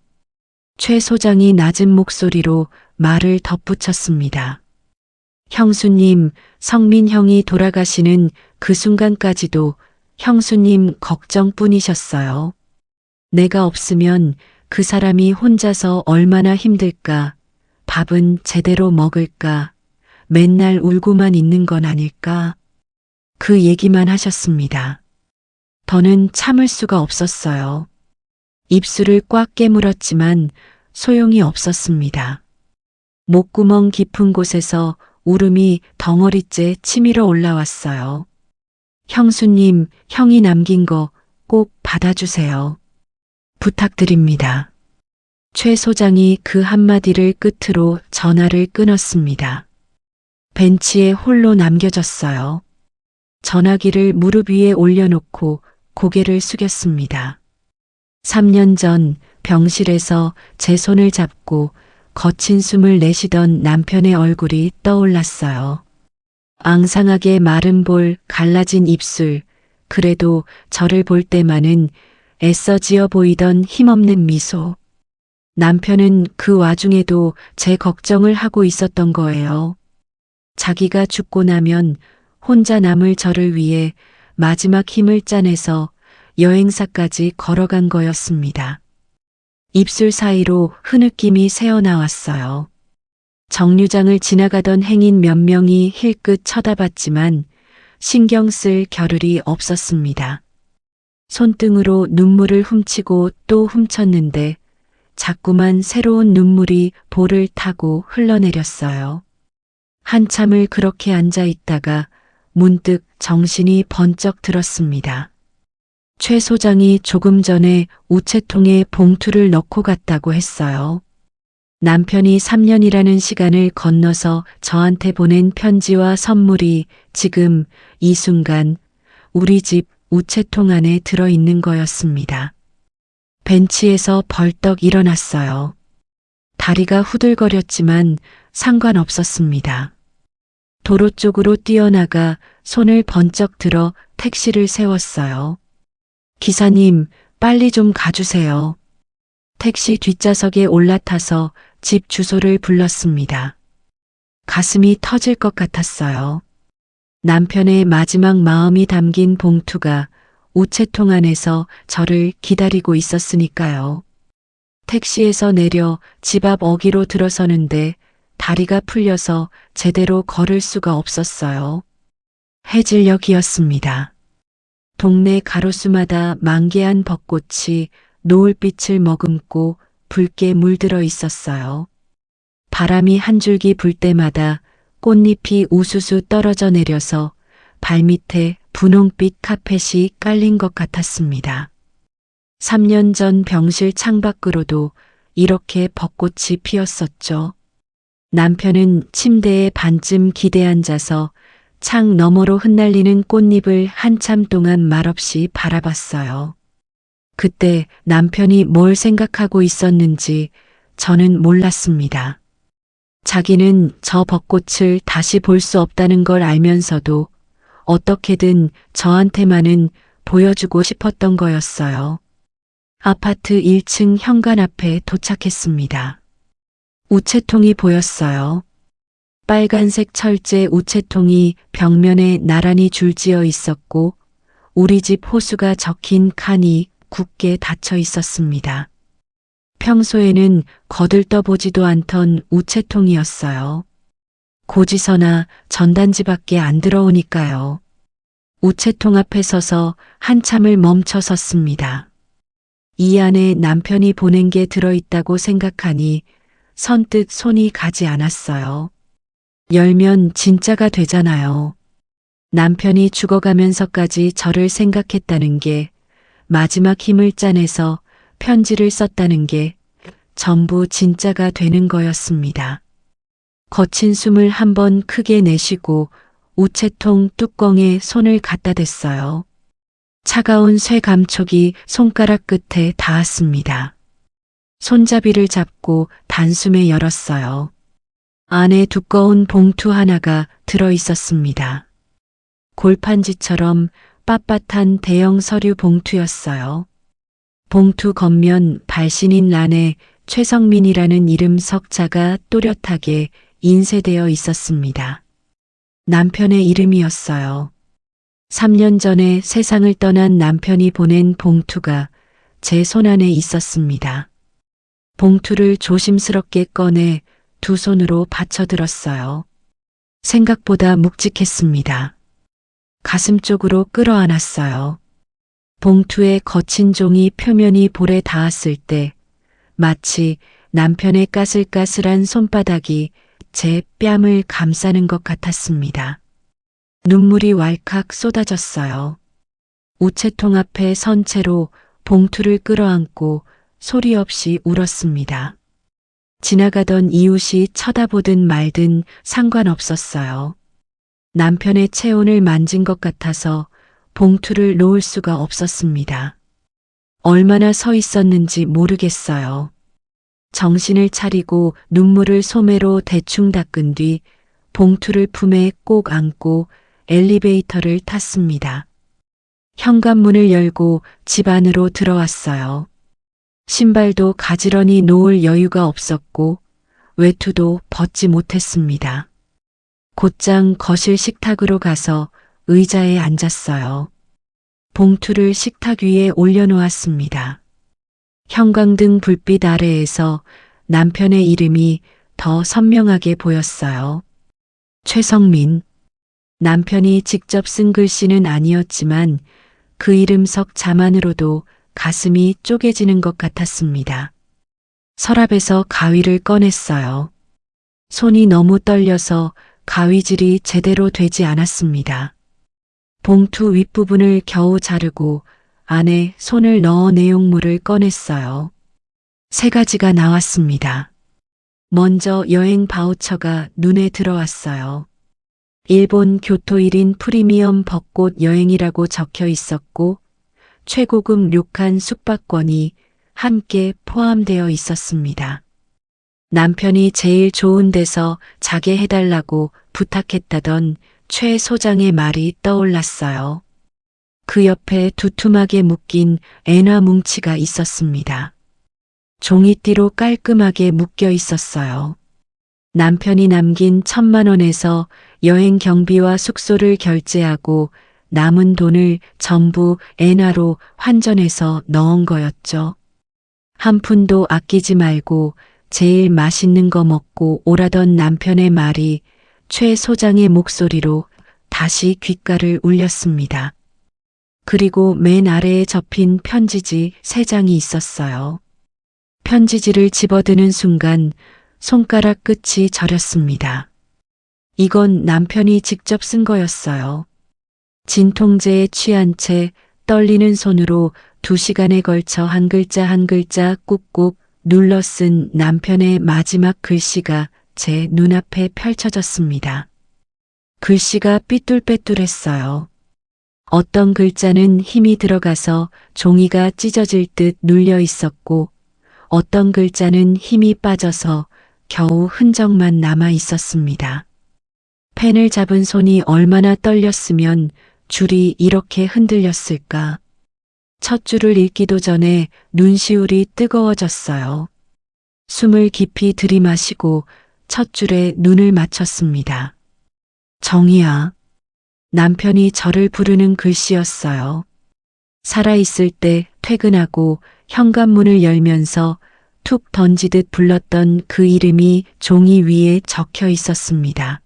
최 소장이 낮은 목소리로 말을 덧붙였습니다. 형수님, 성민 형이 돌아가시는 그 순간까지도 형수님 걱정뿐이셨어요. 내가 없으면 그 사람이 혼자서 얼마나 힘들까, 밥은 제대로 먹을까, 맨날 울고만 있는 건 아닐까. 그 얘기만 하셨습니다. 더는 참을 수가 없었어요. 입술을 꽉 깨물었지만 소용이 없었습니다. 목구멍 깊은 곳에서 울음이 덩어리째 치밀어 올라왔어요. 형수님, 형이 남긴 거 꼭 받아주세요. 부탁드립니다. 최 소장이 그 한마디를 끝으로 전화를 끊었습니다. 벤치에 홀로 남겨졌어요. 전화기를 무릎 위에 올려놓고 고개를 숙였습니다. 3년 전 병실에서 제 손을 잡고 거친 숨을 내쉬던 남편의 얼굴이 떠올랐어요. 앙상하게 마른 볼, 갈라진 입술, 그래도 저를 볼 때만은 애써 지어 보이던 힘없는 미소. 남편은 그 와중에도 제 걱정을 하고 있었던 거예요. 자기가 죽고 나면 혼자 남을 저를 위해 마지막 힘을 짜내서 여행사까지 걸어간 거였습니다. 입술 사이로 흐느낌이 새어나왔어요. 정류장을 지나가던 행인 몇 명이 힐끗 쳐다봤지만 신경 쓸 겨를이 없었습니다. 손등으로 눈물을 훔치고 또 훔쳤는데 자꾸만 새로운 눈물이 볼을 타고 흘러내렸어요. 한참을 그렇게 앉아 있다가 문득 정신이 번쩍 들었습니다. 최 소장이 조금 전에 우체통에 봉투를 넣고 갔다고 했어요. 남편이 3년이라는 시간을 건너서 저한테 보낸 편지와 선물이 지금 이 순간 우리 집 우체통 안에 들어있는 거였습니다. 벤치에서 벌떡 일어났어요. 다리가 후들거렸지만 상관없었습니다. 도로 쪽으로 뛰어나가 손을 번쩍 들어 택시를 세웠어요. 기사님, 빨리 좀 가주세요. 택시 뒷좌석에 올라타서 집 주소를 불렀습니다. 가슴이 터질 것 같았어요. 남편의 마지막 마음이 담긴 봉투가 우체통 안에서 저를 기다리고 있었으니까요. 택시에서 내려 집 앞 어귀로 들어서는데 다리가 풀려서 제대로 걸을 수가 없었어요. 해질녘이었습니다. 동네 가로수마다 만개한 벚꽃이 노을빛을 머금고 붉게 물들어 있었어요. 바람이 한 줄기 불 때마다 꽃잎이 우수수 떨어져 내려서 발밑에 분홍빛 카펫이 깔린 것 같았습니다. 3년 전 병실 창밖으로도 이렇게 벚꽃이 피었었죠. 남편은 침대에 반쯤 기대 앉아서 창 너머로 흩날리는 꽃잎을 한참 동안 말없이 바라봤어요. 그때 남편이 뭘 생각하고 있었는지 저는 몰랐습니다. 자기는 저 벚꽃을 다시 볼 수 없다는 걸 알면서도 어떻게든 저한테만은 보여주고 싶었던 거였어요. 아파트 1층 현관 앞에 도착했습니다. 우체통이 보였어요. 빨간색 철제 우체통이 벽면에 나란히 줄지어 있었고 우리 집 호수가 적힌 칸이 굳게 닫혀 있었습니다. 평소에는 거들떠보지도 않던 우체통이었어요. 고지서나 전단지밖에 안 들어오니까요. 우체통 앞에 서서 한참을 멈춰 섰습니다. 이 안에 남편이 보낸 게 들어있다고 생각하니 선뜻 손이 가지 않았어요. 열면 진짜가 되잖아요. 남편이 죽어가면서까지 저를 생각했다는 게, 마지막 힘을 짜내서 편지를 썼다는 게 전부 진짜가 되는 거였습니다. 거친 숨을 한번 크게 내쉬고 우체통 뚜껑에 손을 갖다 댔어요. 차가운 쇠 감촉이 손가락 끝에 닿았습니다. 손잡이를 잡고 단숨에 열었어요. 안에 두꺼운 봉투 하나가 들어 있었습니다. 골판지처럼 빳빳한 대형 서류 봉투였어요. 봉투 겉면 발신인 란에 최성민이라는 이름 석자가 또렷하게 인쇄되어 있었습니다. 남편의 이름이었어요. 3년 전에 세상을 떠난 남편이 보낸 봉투가 제 손안에 있었습니다. 봉투를 조심스럽게 꺼내 두 손으로 받쳐들었어요. 생각보다 묵직했습니다. 가슴 쪽으로 끌어안았어요. 봉투의 거친 종이 표면이 볼에 닿았을 때 마치 남편의 까슬까슬한 손바닥이 제 뺨을 감싸는 것 같았습니다. 눈물이 왈칵 쏟아졌어요. 우체통 앞에 선 채로 봉투를 끌어안고 소리 없이 울었습니다. 지나가던 이웃이 쳐다보든 말든 상관없었어요. 남편의 체온을 만진 것 같아서 봉투를 놓을 수가 없었습니다. 얼마나 서 있었는지 모르겠어요. 정신을 차리고 눈물을 소매로 대충 닦은 뒤 봉투를 품에 꼭 안고 엘리베이터를 탔습니다. 현관문을 열고 집 안으로 들어왔어요. 신발도 가지런히 놓을 여유가 없었고 외투도 벗지 못했습니다. 곧장 거실 식탁으로 가서 의자에 앉았어요. 봉투를 식탁 위에 올려놓았습니다. 형광등 불빛 아래에서 남편의 이름이 더 선명하게 보였어요. 최성민. 남편이 직접 쓴 글씨는 아니었지만 그 이름 석자만으로도 가슴이 쪼개지는 것 같았습니다. 서랍에서 가위를 꺼냈어요. 손이 너무 떨려서 가위질이 제대로 되지 않았습니다. 봉투 윗부분을 겨우 자르고 안에 손을 넣어 내용물을 꺼냈어요. 3가지가 나왔습니다. 먼저 여행 바우처가 눈에 들어왔어요. 일본 교토 1인 프리미엄 벚꽃 여행이라고 적혀 있었고 최고급 료칸 숙박권이 함께 포함되어 있었습니다. 남편이 제일 좋은 데서 자게 해달라고 부탁했다던 최 소장의 말이 떠올랐어요. 그 옆에 두툼하게 묶인 엔화 뭉치가 있었습니다. 종이띠로 깔끔하게 묶여 있었어요. 남편이 남긴 1,000만 원에서 여행 경비와 숙소를 결제하고 남은 돈을 전부 엔화로 환전해서 넣은 거였죠. 한 푼도 아끼지 말고 제일 맛있는 거 먹고 오라던 남편의 말이 최 소장의 목소리로 다시 귓가를 울렸습니다. 그리고 맨 아래에 접힌 편지지 3장이 있었어요. 편지지를 집어드는 순간 손가락 끝이 저렸습니다. 이건 남편이 직접 쓴 거였어요. 진통제에 취한 채 떨리는 손으로 2시간에 걸쳐 한 글자 한 글자 꾹꾹 눌러 쓴 남편의 마지막 글씨가 제 눈앞에 펼쳐졌습니다. 글씨가 삐뚤빼뚤했어요. 어떤 글자는 힘이 들어가서 종이가 찢어질 듯 눌려 있었고 어떤 글자는 힘이 빠져서 겨우 흔적만 남아 있었습니다. 펜을 잡은 손이 얼마나 떨렸으면 줄이 이렇게 흔들렸을까. 첫 줄을 읽기도 전에 눈시울이 뜨거워졌어요. 숨을 깊이 들이마시고 첫 줄에 눈을 맞췄습니다. 정희야. 남편이 저를 부르는 글씨였어요. 살아있을 때 퇴근하고 현관문을 열면서 툭 던지듯 불렀던 그 이름이 종이 위에 적혀 있었습니다.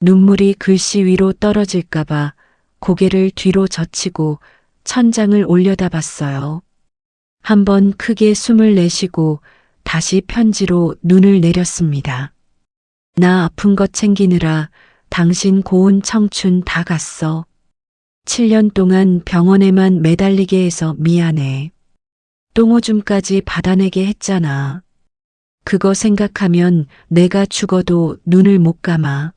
눈물이 글씨 위로 떨어질까봐 고개를 뒤로 젖히고 천장을 올려다봤어요. 한번 크게 숨을 내쉬고 다시 편지로 눈을 내렸습니다. 나 아픈 것 챙기느라 당신 고운 청춘 다 갔어. 7년 동안 병원에만 매달리게 해서 미안해. 똥오줌까지 받아내게 했잖아. 그거 생각하면 내가 죽어도 눈을 못 감아.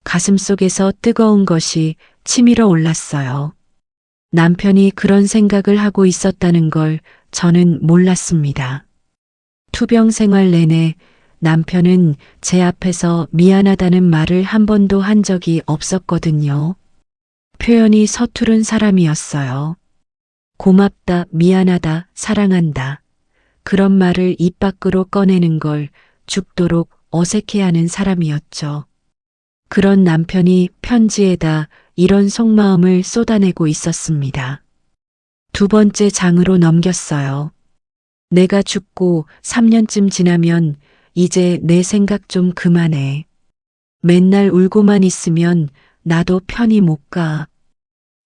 가슴속에서 뜨거운 것이 치밀어 올랐어요. 남편이 그런 생각을 하고 있었다는 걸 저는 몰랐습니다. 투병 생활 내내 남편은 제 앞에서 미안하다는 말을 한 번도 한 적이 없었거든요. 표현이 서투른 사람이었어요. 고맙다, 미안하다, 사랑한다. 그런 말을 입 밖으로 꺼내는 걸 죽도록 어색해하는 사람이었죠. 그런 남편이 편지에다 이런 속마음을 쏟아내고 있었습니다. 두 번째 장으로 넘겼어요. 내가 죽고 3년쯤 지나면 이제 내 생각 좀 그만해. 맨날 울고만 있으면 나도 편히 못 가.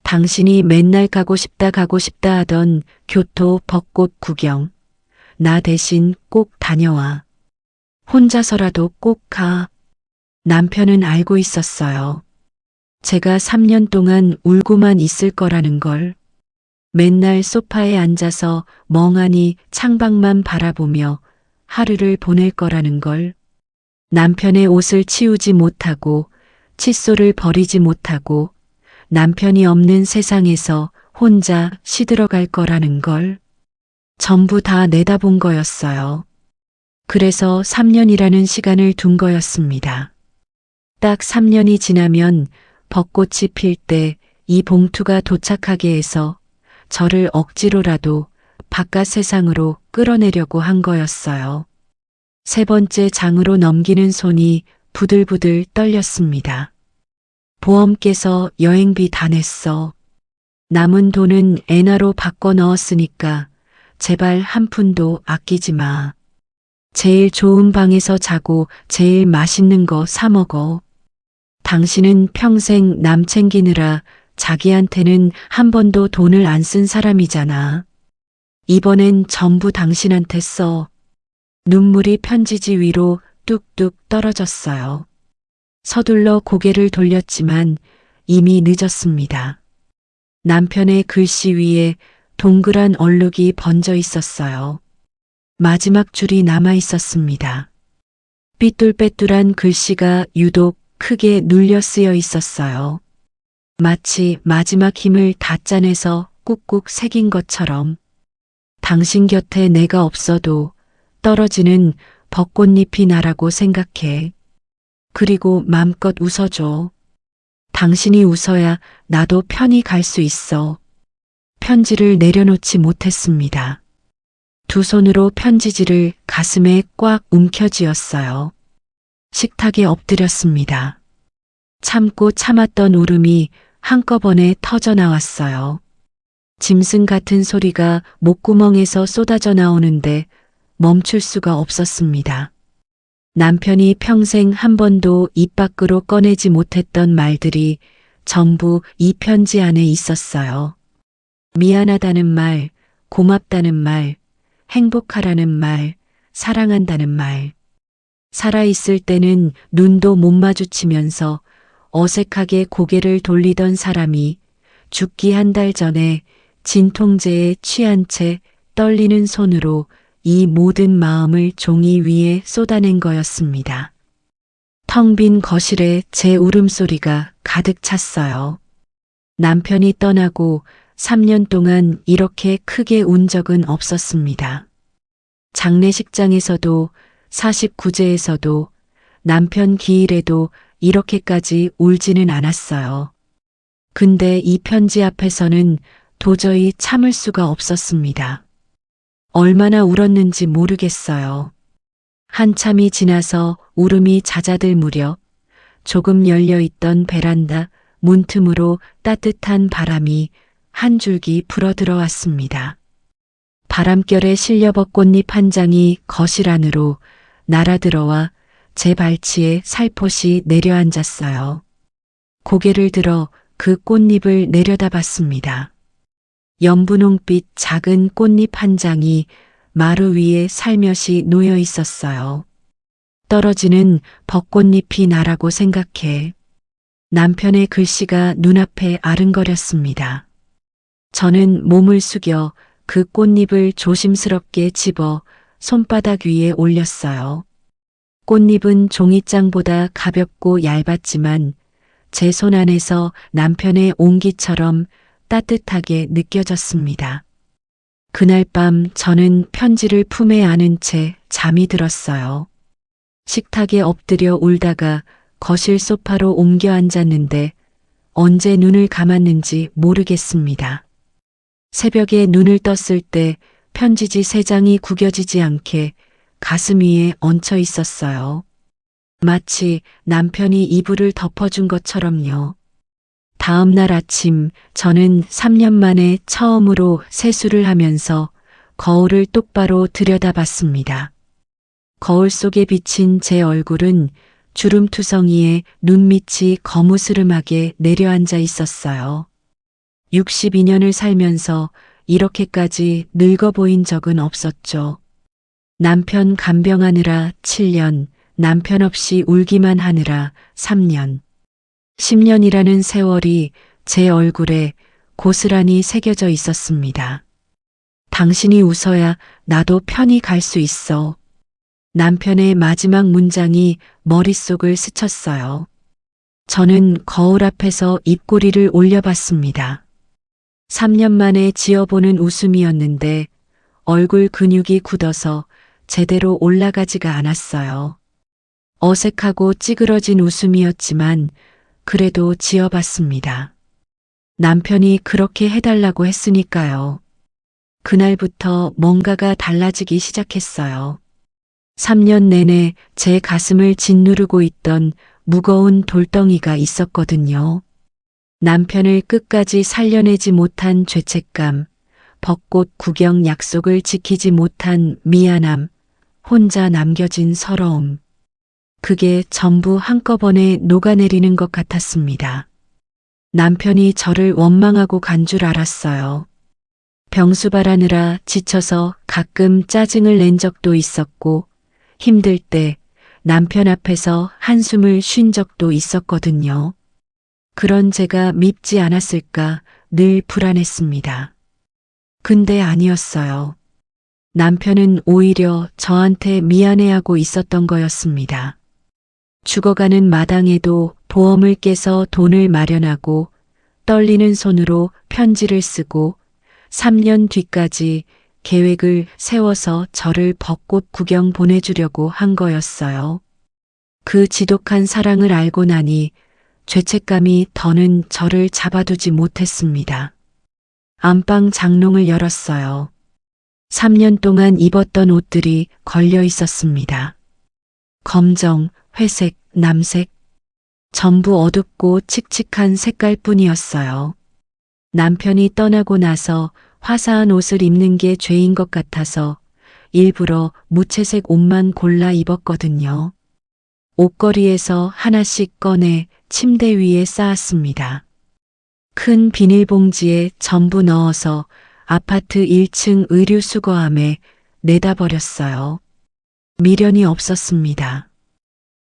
당신이 맨날 가고 싶다 하던 교토 벚꽃 구경. 나 대신 꼭 다녀와. 혼자서라도 꼭 가. 남편은 알고 있었어요. 제가 3년 동안 울고만 있을 거라는 걸. 맨날 소파에 앉아서 멍하니 창밖만 바라보며 하루를 보낼 거라는 걸. 남편의 옷을 치우지 못하고 칫솔을 버리지 못하고 남편이 없는 세상에서 혼자 시들어갈 거라는 걸. 전부 다 내다본 거였어요. 그래서 3년이라는 시간을 둔 거였습니다. 딱 3년이 지나면 벚꽃이 필 때 이 봉투가 도착하게 해서 저를 억지로라도 바깥 세상으로 끌어내려고 한 거였어요. 세 번째 장으로 넘기는 손이 부들부들 떨렸습니다. 보험께서 여행비 다 냈어. 남은 돈은 엔화로 바꿔 넣었으니까 제발 한 푼도 아끼지 마. 제일 좋은 방에서 자고 제일 맛있는 거 사 먹어. 당신은 평생 남 챙기느라 자기한테는 한 번도 돈을 안 쓴 사람이잖아. 이번엔 전부 당신한테 써. 눈물이 편지지 위로 뚝뚝 떨어졌어요. 서둘러 고개를 돌렸지만 이미 늦었습니다. 남편의 글씨 위에 동그란 얼룩이 번져 있었어요. 마지막 줄이 남아 있었습니다. 삐뚤빼뚤한 글씨가 유독 크게 눌려 쓰여 있었어요. 마치 마지막 힘을 다 짜내서 꾹꾹 새긴 것처럼. 당신 곁에 내가 없어도 떨어지는 벚꽃잎이 나라고 생각해. 그리고 맘껏 웃어줘. 당신이 웃어야 나도 편히 갈 수 있어. 편지를 내려놓지 못했습니다. 두 손으로 편지지를 가슴에 꽉 움켜쥐었어요. 식탁에 엎드렸습니다. 참고 참았던 울음이 한꺼번에 터져 나왔어요. 짐승 같은 소리가 목구멍에서 쏟아져 나오는데 멈출 수가 없었습니다. 남편이 평생 한 번도 입 밖으로 꺼내지 못했던 말들이 전부 이 편지 안에 있었어요. 미안하다는 말, 고맙다는 말, 행복하라는 말, 사랑한다는 말. 살아있을 때는 눈도 못 마주치면서 어색하게 고개를 돌리던 사람이 죽기 한 달 전에 진통제에 취한 채 떨리는 손으로 이 모든 마음을 종이 위에 쏟아낸 거였습니다. 텅 빈 거실에 제 울음소리가 가득 찼어요. 남편이 떠나고 3년 동안 이렇게 크게 운 적은 없었습니다. 장례식장에서도 49제에서도 남편 기일에도 이렇게까지 울지는 않았어요. 근데 이 편지 앞에서는 도저히 참을 수가 없었습니다. 얼마나 울었는지 모르겠어요. 한참이 지나서 울음이 잦아들 무렵 조금 열려있던 베란다 문틈으로 따뜻한 바람이 한 줄기 불어 들어왔습니다. 바람결에 실려 벚꽃잎 한 장이 거실 안으로 날아들어와 제 발치에 살포시 내려앉았어요. 고개를 들어 그 꽃잎을 내려다봤습니다. 연분홍빛 작은 꽃잎 한 장이 마루 위에 살며시 놓여 있었어요. 떨어지는 벚꽃잎이 나라고 생각해 남편의 글씨가 눈앞에 아른거렸습니다. 저는 몸을 숙여 그 꽃잎을 조심스럽게 집어 손바닥 위에 올렸어요. 꽃잎은 종이장보다 가볍고 얇았지만 제 손 안에서 남편의 온기처럼 따뜻하게 느껴졌습니다. 그날 밤 저는 편지를 품에 안은 채 잠이 들었어요. 식탁에 엎드려 울다가 거실 소파로 옮겨 앉았는데 언제 눈을 감았는지 모르겠습니다. 새벽에 눈을 떴을 때 편지지 3장이 구겨지지 않게 가슴 위에 얹혀 있었어요. 마치 남편이 이불을 덮어준 것처럼요. 다음 날 아침 저는 3년 만에 처음으로 세수를 하면서 거울을 똑바로 들여다봤습니다. 거울 속에 비친 제 얼굴은 주름투성이에 눈밑이 거무스름하게 내려앉아 있었어요. 62년을 살면서 이렇게까지 늙어 보인 적은 없었죠. 남편 간병하느라 7년, 남편 없이 울기만 하느라 3년. 10년이라는 세월이 제 얼굴에 고스란히 새겨져 있었습니다. 당신이 웃어야 나도 편히 갈 수 있어. 남편의 마지막 문장이 머릿속을 스쳤어요. 저는 거울 앞에서 입꼬리를 올려봤습니다. 3년 만에 지어보는 웃음이었는데 얼굴 근육이 굳어서 제대로 올라가지가 않았어요. 어색하고 찌그러진 웃음이었지만 그래도 지어봤습니다. 남편이 그렇게 해달라고 했으니까요. 그날부터 뭔가가 달라지기 시작했어요. 3년 내내 제 가슴을 짓누르고 있던 무거운 돌덩이가 있었거든요. 남편을 끝까지 살려내지 못한 죄책감, 벚꽃 구경 약속을 지키지 못한 미안함, 혼자 남겨진 서러움. 그게 전부 한꺼번에 녹아내리는 것 같았습니다. 남편이 저를 원망하고 간 줄 알았어요. 병수발하느라 지쳐서 가끔 짜증을 낸 적도 있었고 힘들 때 남편 앞에서 한숨을 쉰 적도 있었거든요. 그런 제가 밉지 않았을까 늘 불안했습니다. 근데 아니었어요. 남편은 오히려 저한테 미안해하고 있었던 거였습니다. 죽어가는 마당에도 보험을 깨서 돈을 마련하고 떨리는 손으로 편지를 쓰고 3년 뒤까지 계획을 세워서 저를 벚꽃 구경 보내주려고 한 거였어요. 그 지독한 사랑을 알고 나니 죄책감이 더는 저를 잡아두지 못했습니다. 안방 장롱을 열었어요. 3년 동안 입었던 옷들이 걸려 있었습니다. 검정, 회색, 남색, 전부 어둡고 칙칙한 색깔뿐이었어요. 남편이 떠나고 나서 화사한 옷을 입는 게 죄인 것 같아서 일부러 무채색 옷만 골라 입었거든요. 옷걸이에서 하나씩 꺼내 침대 위에 쌓았습니다. 큰 비닐봉지에 전부 넣어서 아파트 1층 의류수거함에 내다 버렸어요. 미련이 없었습니다.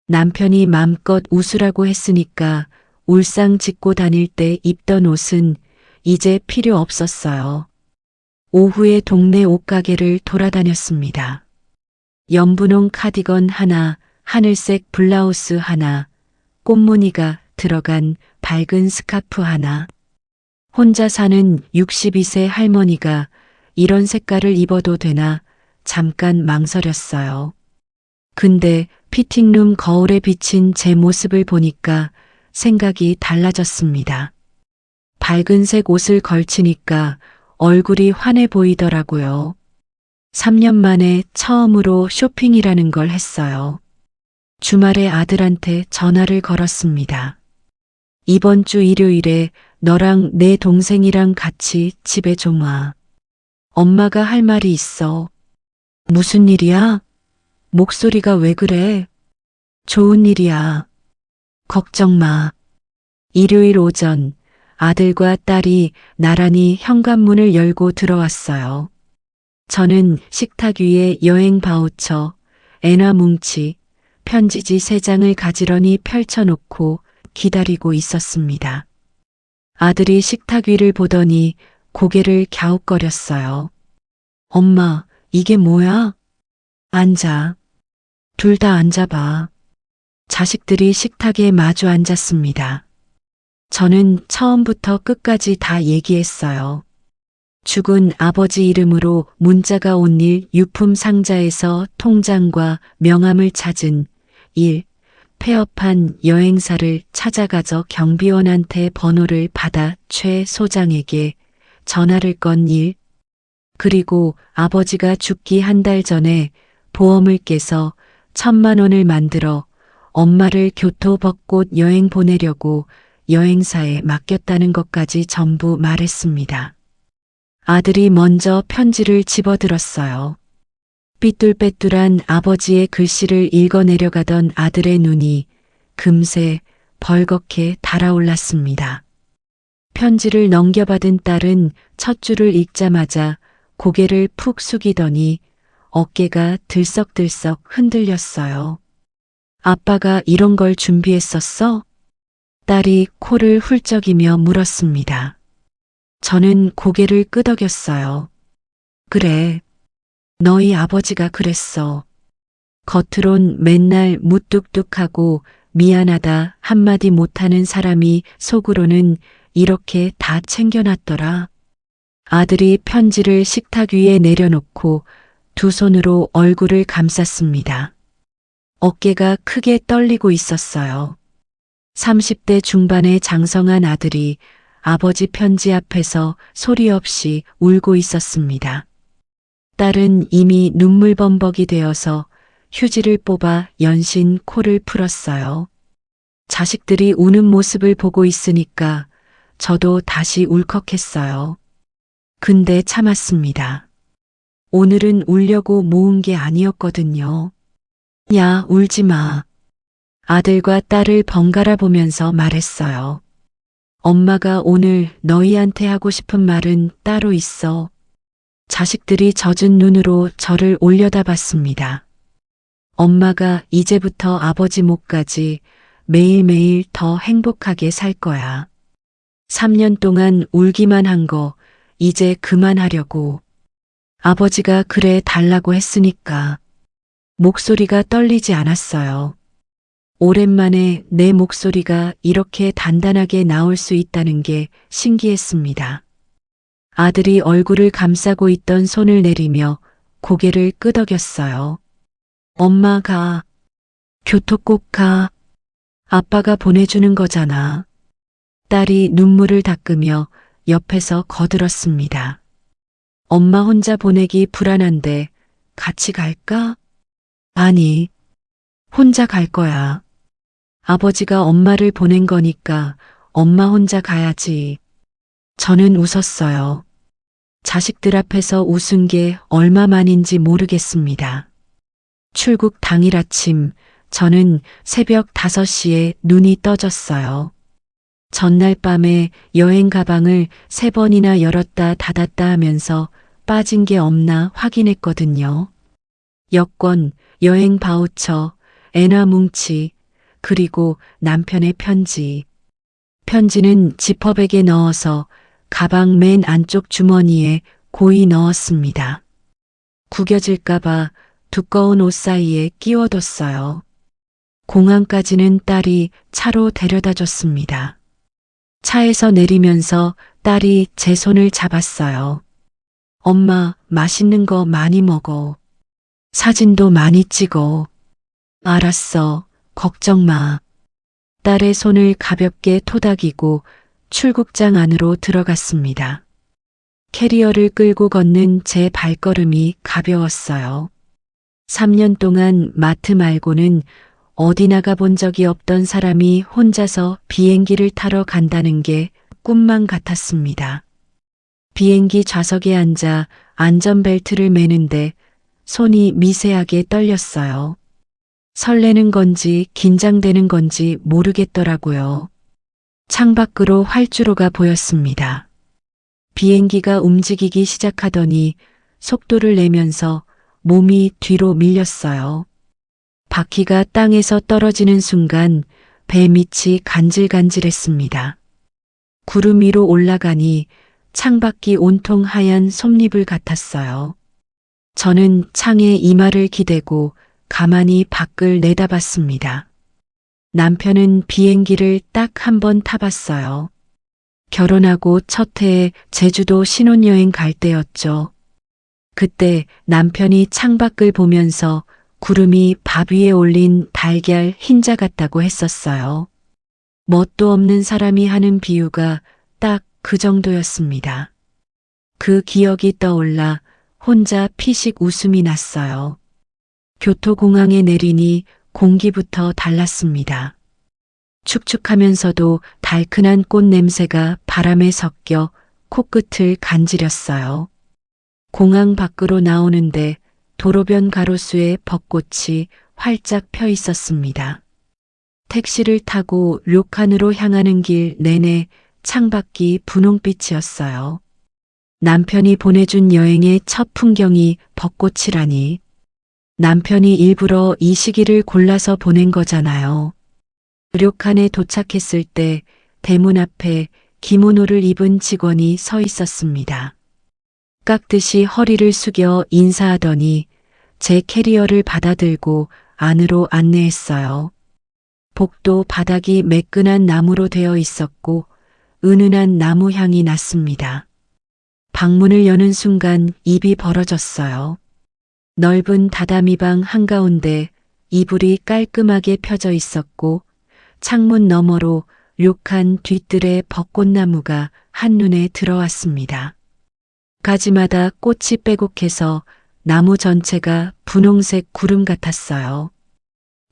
남편이 맘껏 웃으라고 했으니까 울상 짚고 다닐 때 입던 옷은 이제 필요 없었어요. 오후에 동네 옷가게를 돌아다녔습니다. 연분홍 카디건 하나, 하늘색 블라우스 하나, 꽃무늬가 들어간 밝은 스카프 하나. 혼자 사는 62세 할머니가 이런 색깔을 입어도 되나 잠깐 망설였어요. 근데 피팅룸 거울에 비친 제 모습을 보니까 생각이 달라졌습니다. 밝은색 옷을 걸치니까 얼굴이 환해 보이더라고요. 3년 만에 처음으로 쇼핑이라는 걸 했어요. 주말에 아들한테 전화를 걸었습니다. 이번 주 일요일에 너랑 내 동생이랑 같이 집에 좀 와. 엄마가 할 말이 있어. 무슨 일이야? 목소리가 왜 그래? 좋은 일이야. 걱정 마. 일요일 오전 아들과 딸이 나란히 현관문을 열고 들어왔어요. 저는 식탁 위에 여행 바우처, 엔화 뭉치, 편지지 3장을 가지런히 펼쳐놓고 기다리고 있었습니다. 아들이 식탁 위를 보더니 고개를 갸웃거렸어요. 엄마, 이게 뭐야? 앉아. 둘 다 앉아봐. 자식들이 식탁에 마주 앉았습니다. 저는 처음부터 끝까지 다 얘기했어요. 죽은 아버지 이름으로 문자가 온 일, 유품 상자에서 통장과 명함을 찾은 일, 폐업한 여행사를 찾아가서 경비원한테 번호를 받아 최 소장에게 전화를 건 일, 그리고 아버지가 죽기 1달 전에 보험을 깨서 1,000만 원을 만들어 엄마를 교토 벚꽃 여행 보내려고 여행사에 맡겼다는 것까지 전부 말했습니다. 아들이 먼저 편지를 집어들었어요. 삐뚤빼뚤한 아버지의 글씨를 읽어내려가던 아들의 눈이 금세 벌겋게 달아올랐습니다. 편지를 넘겨받은 딸은 첫 줄을 읽자마자 고개를 푹 숙이더니 어깨가 들썩들썩 흔들렸어요. 아빠가 이런 걸 준비했었어? 딸이 코를 훌쩍이며 물었습니다. 저는 고개를 끄덕였어요. 그래. 너희 아버지가 그랬어. 겉으론 맨날 무뚝뚝하고 미안하다 한마디 못하는 사람이 속으로는 이렇게 다 챙겨놨더라. 아들이 편지를 식탁 위에 내려놓고 두 손으로 얼굴을 감쌌습니다. 어깨가 크게 떨리고 있었어요. 30대 중반의 장성한 아들이 아버지 편지 앞에서 소리 없이 울고 있었습니다. 딸은 이미 눈물범벅이 되어서 휴지를 뽑아 연신 코를 풀었어요. 자식들이 우는 모습을 보고 있으니까 저도 다시 울컥했어요. 근데 참았습니다. 오늘은 울려고 모은 게 아니었거든요. 야, 울지 마. 아들과 딸을 번갈아 보면서 말했어요. 엄마가 오늘 너희한테 하고 싶은 말은 따로 있어. 자식들이 젖은 눈으로 저를 올려다봤습니다. 엄마가 이제부터 아버지 목까지 매일매일 더 행복하게 살 거야. 3년 동안 울기만 한 거 이제 그만하려고. 아버지가 그래 달라고 했으니까. 목소리가 떨리지 않았어요. 오랜만에 내 목소리가 이렇게 단단하게 나올 수 있다는 게 신기했습니다. 아들이 얼굴을 감싸고 있던 손을 내리며 고개를 끄덕였어요. 엄마가 교토 꼭 가. 아빠가 보내주는 거잖아. 딸이 눈물을 닦으며 옆에서 거들었습니다. 엄마 혼자 보내기 불안한데 같이 갈까? 아니, 혼자 갈 거야. 아버지가 엄마를 보낸 거니까 엄마 혼자 가야지. 저는 웃었어요. 자식들 앞에서 웃은 게 얼마만인지 모르겠습니다. 출국 당일 아침, 저는 새벽 5시에 눈이 떠졌어요. 전날 밤에 여행 가방을 3번이나 열었다 닫았다 하면서 빠진 게 없나 확인했거든요. 여권, 여행 바우처, 엔화 뭉치, 그리고 남편의 편지. 편지는 지퍼백에 넣어서 가방 맨 안쪽 주머니에 고이 넣었습니다. 구겨질까봐 두꺼운 옷 사이에 끼워뒀어요. 공항까지는 딸이 차로 데려다 줬습니다. 차에서 내리면서 딸이 제 손을 잡았어요. 엄마, 맛있는 거 많이 먹어. 사진도 많이 찍어. 알았어. 걱정 마. 딸의 손을 가볍게 토닥이고 출국장 안으로 들어갔습니다. 캐리어를 끌고 걷는 제 발걸음이 가벼웠어요. 3년 동안 마트 말고는 어디 나가본 적이 없던 사람이 혼자서 비행기를 타러 간다는 게 꿈만 같았습니다. 비행기 좌석에 앉아 안전벨트를 매는데 손이 미세하게 떨렸어요. 설레는 건지 긴장되는 건지 모르겠더라고요. 창밖으로 활주로가 보였습니다. 비행기가 움직이기 시작하더니 속도를 내면서 몸이 뒤로 밀렸어요. 바퀴가 땅에서 떨어지는 순간 배 밑이 간질간질했습니다. 구름 위로 올라가니 창밖이 온통 하얀 솜잎을 같았어요. 저는 창에 이마를 기대고 가만히 밖을 내다봤습니다. 남편은 비행기를 딱 한 번 타봤어요. 결혼하고 첫 해에 제주도 신혼여행 갈 때였죠. 그때 남편이 창밖을 보면서 구름이 밥 위에 올린 달걀 흰자 같다고 했었어요. 멋도 없는 사람이 하는 비유가 딱 그 정도였습니다. 그 기억이 떠올라 혼자 피식 웃음이 났어요. 교토공항에 내리니 공기부터 달랐습니다. 축축하면서도 달큰한 꽃 냄새가 바람에 섞여 코끝을 간지렸어요. 공항 밖으로 나오는데 도로변 가로수에 벚꽃이 활짝 펴 있었습니다. 택시를 타고 료칸으로 향하는 길 내내 창밖이 분홍빛이었어요. 남편이 보내준 여행의 첫 풍경이 벚꽃이라니. 남편이 일부러 이 시기를 골라서 보낸 거잖아요. 료칸에 도착했을 때 대문 앞에 기모노를 입은 직원이 서 있었습니다. 깍듯이 허리를 숙여 인사하더니 제 캐리어를 받아들고 안으로 안내했어요. 복도 바닥이 매끈한 나무로 되어 있었고 은은한 나무 향이 났습니다. 방문을 여는 순간 입이 벌어졌어요. 넓은 다다미방 한가운데 이불이 깔끔하게 펴져 있었고 창문 너머로 료칸 뒤뜰의 벚꽃나무가 한눈에 들어왔습니다. 가지마다 꽃이 빼곡해서 나무 전체가 분홍색 구름 같았어요.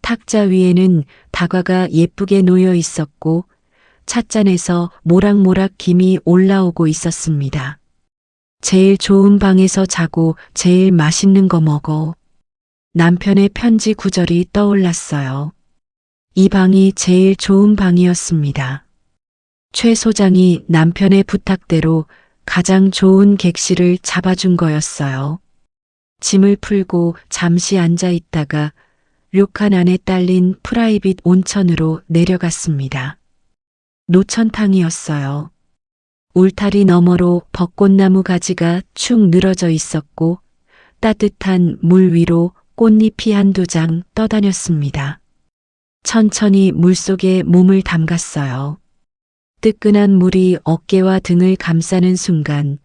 탁자 위에는 다과가 예쁘게 놓여 있었고 찻잔에서 모락모락 김이 올라오고 있었습니다. 제일 좋은 방에서 자고 제일 맛있는 거 먹어. 남편의 편지 구절이 떠올랐어요. 이 방이 제일 좋은 방이었습니다. 최 소장이 남편의 부탁대로 가장 좋은 객실을 잡아준 거였어요. 짐을 풀고 잠시 앉아 있다가 료칸 안에 딸린 프라이빗 온천으로 내려갔습니다. 노천탕이었어요. 울타리 너머로 벚꽃나무 가지가 축 늘어져 있었고 따뜻한 물 위로 꽃잎이 한두 장 떠다녔습니다. 천천히 물속에 몸을 담갔어요. 뜨끈한 물이 어깨와 등을 감싸는 순간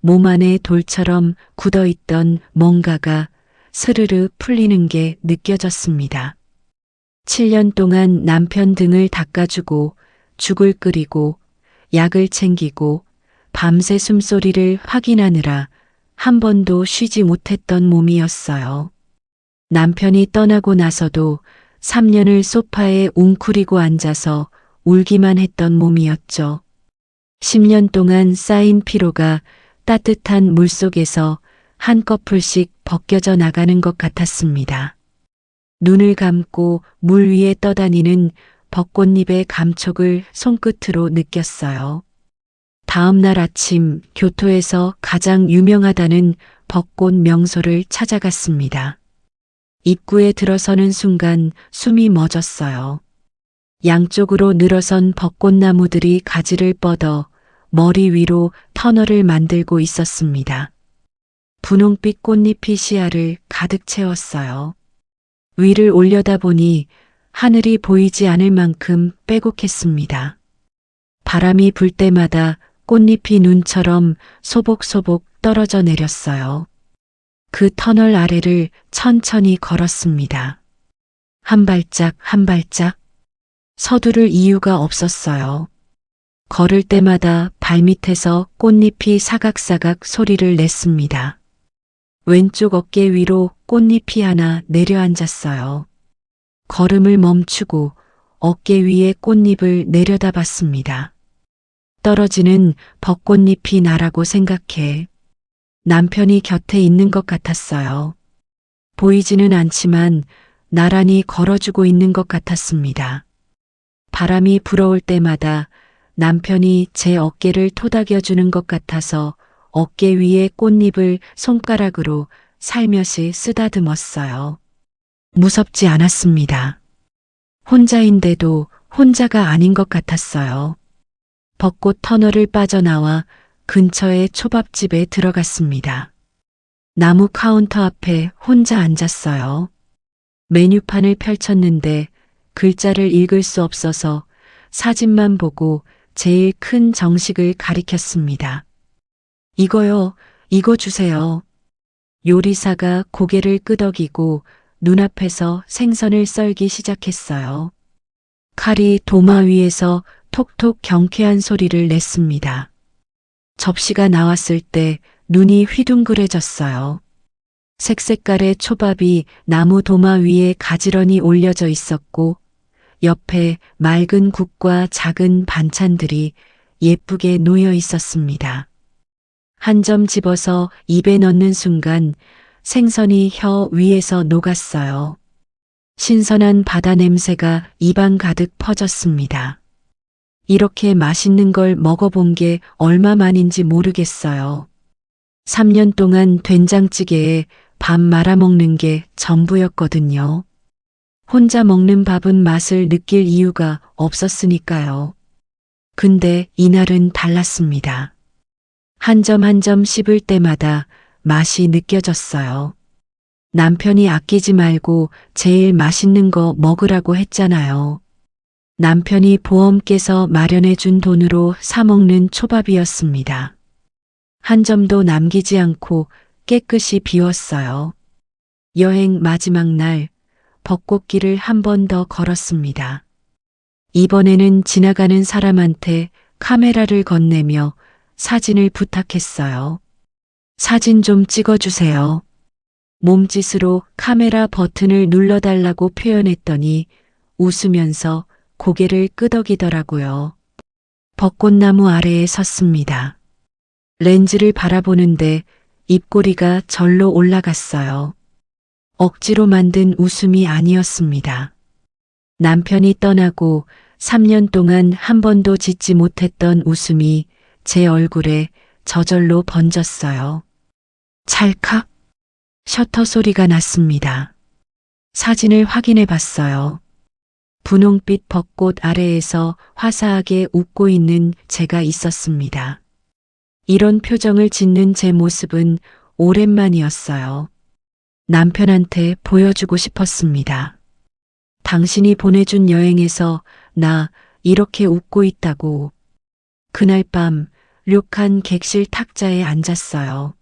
몸 안에 돌처럼 굳어있던 뭔가가 스르르 풀리는 게 느껴졌습니다. 7년 동안 남편 등을 닦아주고 죽을 끓이고 약을 챙기고 밤새 숨소리를 확인하느라 한 번도 쉬지 못했던 몸이었어요. 남편이 떠나고 나서도 3년을 소파에 웅크리고 앉아서 울기만 했던 몸이었죠. 10년 동안 쌓인 피로가 따뜻한 물속에서 한꺼풀씩 벗겨져 나가는 것 같았습니다. 눈을 감고 물 위에 떠다니는 벚꽃잎의 감촉을 손끝으로 느꼈어요. 다음 날 아침 교토에서 가장 유명하다는 벚꽃 명소를 찾아갔습니다. 입구에 들어서는 순간 숨이 멎었어요. 양쪽으로 늘어선 벚꽃나무들이 가지를 뻗어 머리 위로 터널을 만들고 있었습니다. 분홍빛 꽃잎이 시야를 가득 채웠어요. 위를 올려다보니 하늘이 보이지 않을 만큼 빼곡했습니다. 바람이 불 때마다 꽃잎이 눈처럼 소복소복 떨어져 내렸어요. 그 터널 아래를 천천히 걸었습니다. 한 발짝 한 발짝 서두를 이유가 없었어요. 걸을 때마다 발밑에서 꽃잎이 사각사각 소리를 냈습니다. 왼쪽 어깨 위로 꽃잎이 하나 내려앉았어요. 걸음을 멈추고 어깨 위에 꽃잎을 내려다봤습니다. 떨어지는 벚꽃잎이 나라고 생각해 남편이 곁에 있는 것 같았어요. 보이지는 않지만 나란히 걸어주고 있는 것 같았습니다. 바람이 불어올 때마다 남편이 제 어깨를 토닥여주는 것 같아서 어깨 위에 꽃잎을 손가락으로 살며시 쓰다듬었어요. 무섭지 않았습니다. 혼자인데도 혼자가 아닌 것 같았어요. 벚꽃 터널을 빠져나와 근처의 초밥집에 들어갔습니다. 나무 카운터 앞에 혼자 앉았어요. 메뉴판을 펼쳤는데 글자를 읽을 수 없어서 사진만 보고 제일 큰 정식을 가리켰습니다. 이거요, 이거 주세요. 요리사가 고개를 끄덕이고 눈앞에서 생선을 썰기 시작했어요. 칼이 도마 위에서 톡톡 경쾌한 소리를 냈습니다. 접시가 나왔을 때 눈이 휘둥그레졌어요. 색색깔의 초밥이 나무 도마 위에 가지런히 올려져 있었고 옆에 맑은 국과 작은 반찬들이 예쁘게 놓여 있었습니다. 한 점 집어서 입에 넣는 순간 생선이 혀 위에서 녹았어요. 신선한 바다 냄새가 입안 가득 퍼졌습니다. 이렇게 맛있는 걸 먹어본 게 얼마만인지 모르겠어요. 3년 동안 된장찌개에 밥 말아 먹는 게 전부였거든요. 혼자 먹는 밥은 맛을 느낄 이유가 없었으니까요. 근데 이날은 달랐습니다. 한 점 한 점 씹을 때마다 맛이 느껴졌어요. 남편이 아끼지 말고 제일 맛있는 거 먹으라고 했잖아요. 남편이 보험 깨서 마련해 준 돈으로 사 먹는 초밥이었습니다. 한 점도 남기지 않고 깨끗이 비웠어요. 여행 마지막 날 벚꽃길을 한 번 더 걸었습니다. 이번에는 지나가는 사람한테 카메라를 건네며 사진을 부탁했어요. 사진 좀 찍어주세요. 몸짓으로 카메라 버튼을 눌러달라고 표현했더니 웃으면서 고개를 끄덕이더라고요. 벚꽃나무 아래에 섰습니다. 렌즈를 바라보는데 입꼬리가 절로 올라갔어요. 억지로 만든 웃음이 아니었습니다. 남편이 떠나고 3년 동안 한 번도 짓지 못했던 웃음이 제 얼굴에 저절로 번졌어요. 찰칵 셔터 소리가 났습니다. 사진을 확인해 봤어요. 분홍빛 벚꽃 아래에서 화사하게 웃고 있는 제가 있었습니다. 이런 표정을 짓는 제 모습은 오랜만이었어요. 남편한테 보여주고 싶었습니다. 당신이 보내준 여행에서 나 이렇게 웃고 있다고. 그날 밤 료칸 객실 탁자에 앉았어요.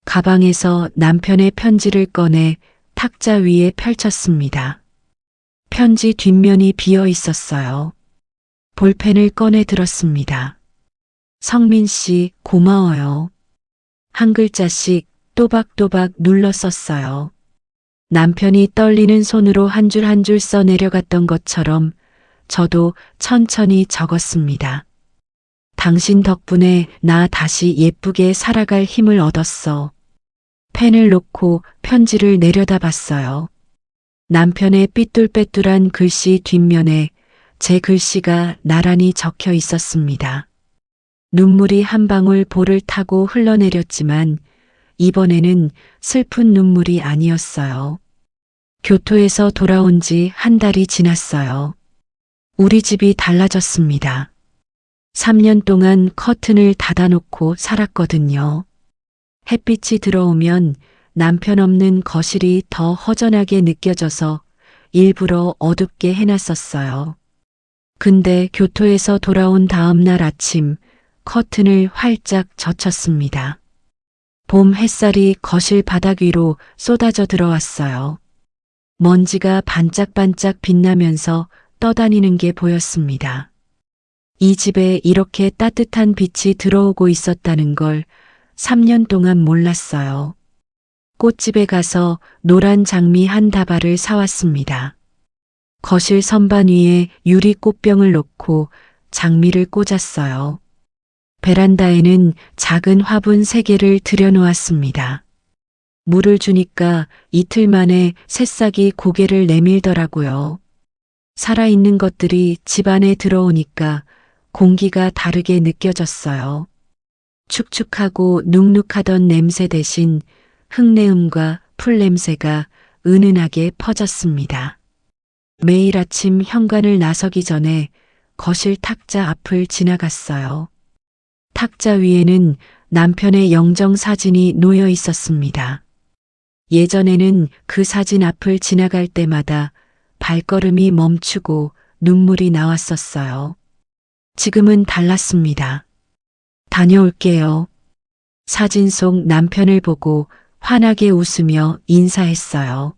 가방에서 남편의 편지를 꺼내 탁자 위에 펼쳤습니다. 편지 뒷면이 비어 있었어요. 볼펜을 꺼내 들었습니다. 성민 씨 고마워요. 한 글자씩 또박또박 눌러 썼어요. 남편이 떨리는 손으로 한 줄 한 줄 써 내려갔던 것처럼 저도 천천히 적었습니다. 당신 덕분에 나 다시 예쁘게 살아갈 힘을 얻었어. 펜을 놓고 편지를 내려다봤어요. 남편의 삐뚤빼뚤한 글씨 뒷면에 제 글씨가 나란히 적혀 있었습니다. 눈물이 한 방울 볼을 타고 흘러내렸지만 이번에는 슬픈 눈물이 아니었어요. 교토에서 돌아온 지 한 달이 지났어요. 우리 집이 달라졌습니다. 3년 동안 커튼을 닫아놓고 살았거든요. 햇빛이 들어오면 남편 없는 거실이 더 허전하게 느껴져서 일부러 어둡게 해놨었어요. 근데 교토에서 돌아온 다음 날 아침 커튼을 활짝 젖혔습니다. 봄 햇살이 거실 바닥 위로 쏟아져 들어왔어요. 먼지가 반짝반짝 빛나면서 떠다니는 게 보였습니다. 이 집에 이렇게 따뜻한 빛이 들어오고 있었다는 걸 3년 동안 몰랐어요. 꽃집에 가서 노란 장미 한 다발을 사왔습니다. 거실 선반 위에 유리 꽃병을 놓고 장미를 꽂았어요. 베란다에는 작은 화분 3개를 들여놓았습니다. 물을 주니까 이틀 만에 새싹이 고개를 내밀더라고요. 살아있는 것들이 집 안에 들어오니까 공기가 다르게 느껴졌어요. 축축하고 눅눅하던 냄새 대신 흙내음과 풀냄새가 은은하게 퍼졌습니다. 매일 아침 현관을 나서기 전에 거실 탁자 앞을 지나갔어요. 탁자 위에는 남편의 영정 사진이 놓여 있었습니다. 예전에는 그 사진 앞을 지나갈 때마다 발걸음이 멈추고 눈물이 나왔었어요. 지금은 달랐습니다. 다녀올게요. 사진 속 남편을 보고 환하게 웃으며 인사했어요.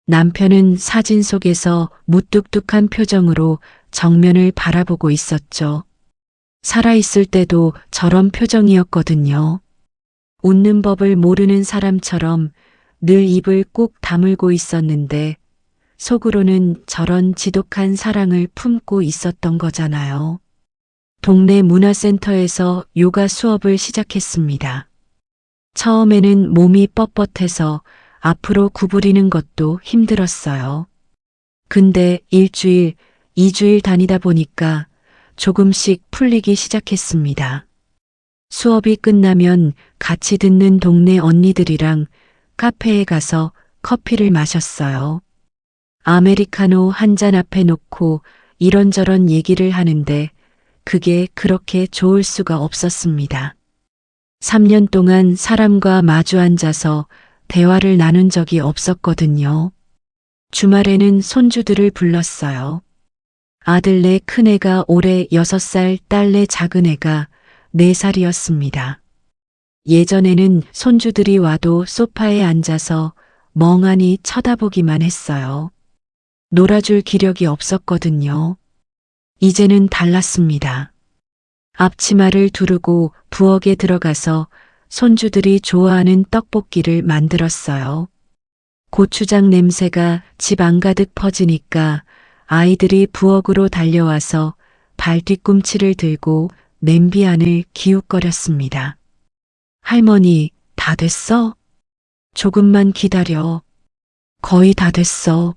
남편은 사진 속에서 무뚝뚝한 표정으로 정면을 바라보고 있었죠. 살아있을 때도 저런 표정이었거든요. 웃는 법을 모르는 사람처럼 늘 입을 꾹 다물고 있었는데 속으로는 저런 지독한 사랑을 품고 있었던 거잖아요. 동네 문화센터에서 요가 수업을 시작했습니다. 처음에는 몸이 뻣뻣해서 앞으로 구부리는 것도 힘들었어요. 근데 1주일, 2주일 다니다 보니까 조금씩 풀리기 시작했습니다. 수업이 끝나면 같이 듣는 동네 언니들이랑 카페에 가서 커피를 마셨어요. 아메리카노 한 잔 앞에 놓고 이런저런 얘기를 하는데 그게 그렇게 좋을 수가 없었습니다. 3년 동안 사람과 마주 앉아서 대화를 나눈 적이 없었거든요. 주말에는 손주들을 불렀어요. 아들네 큰애가 올해 6살, 딸네 작은애가 4살이었습니다. 예전에는 손주들이 와도 소파에 앉아서 멍하니 쳐다보기만 했어요. 놀아줄 기력이 없었거든요. 이제는 달랐습니다. 앞치마를 두르고 부엌에 들어가서 손주들이 좋아하는 떡볶이를 만들었어요. 고추장 냄새가 집 안가득 퍼지니까 아이들이 부엌으로 달려와서 발 뒤꿈치를 들고 냄비 안을 기웃거렸습니다. 할머니, 다 됐어? 조금만 기다려. 거의 다 됐어.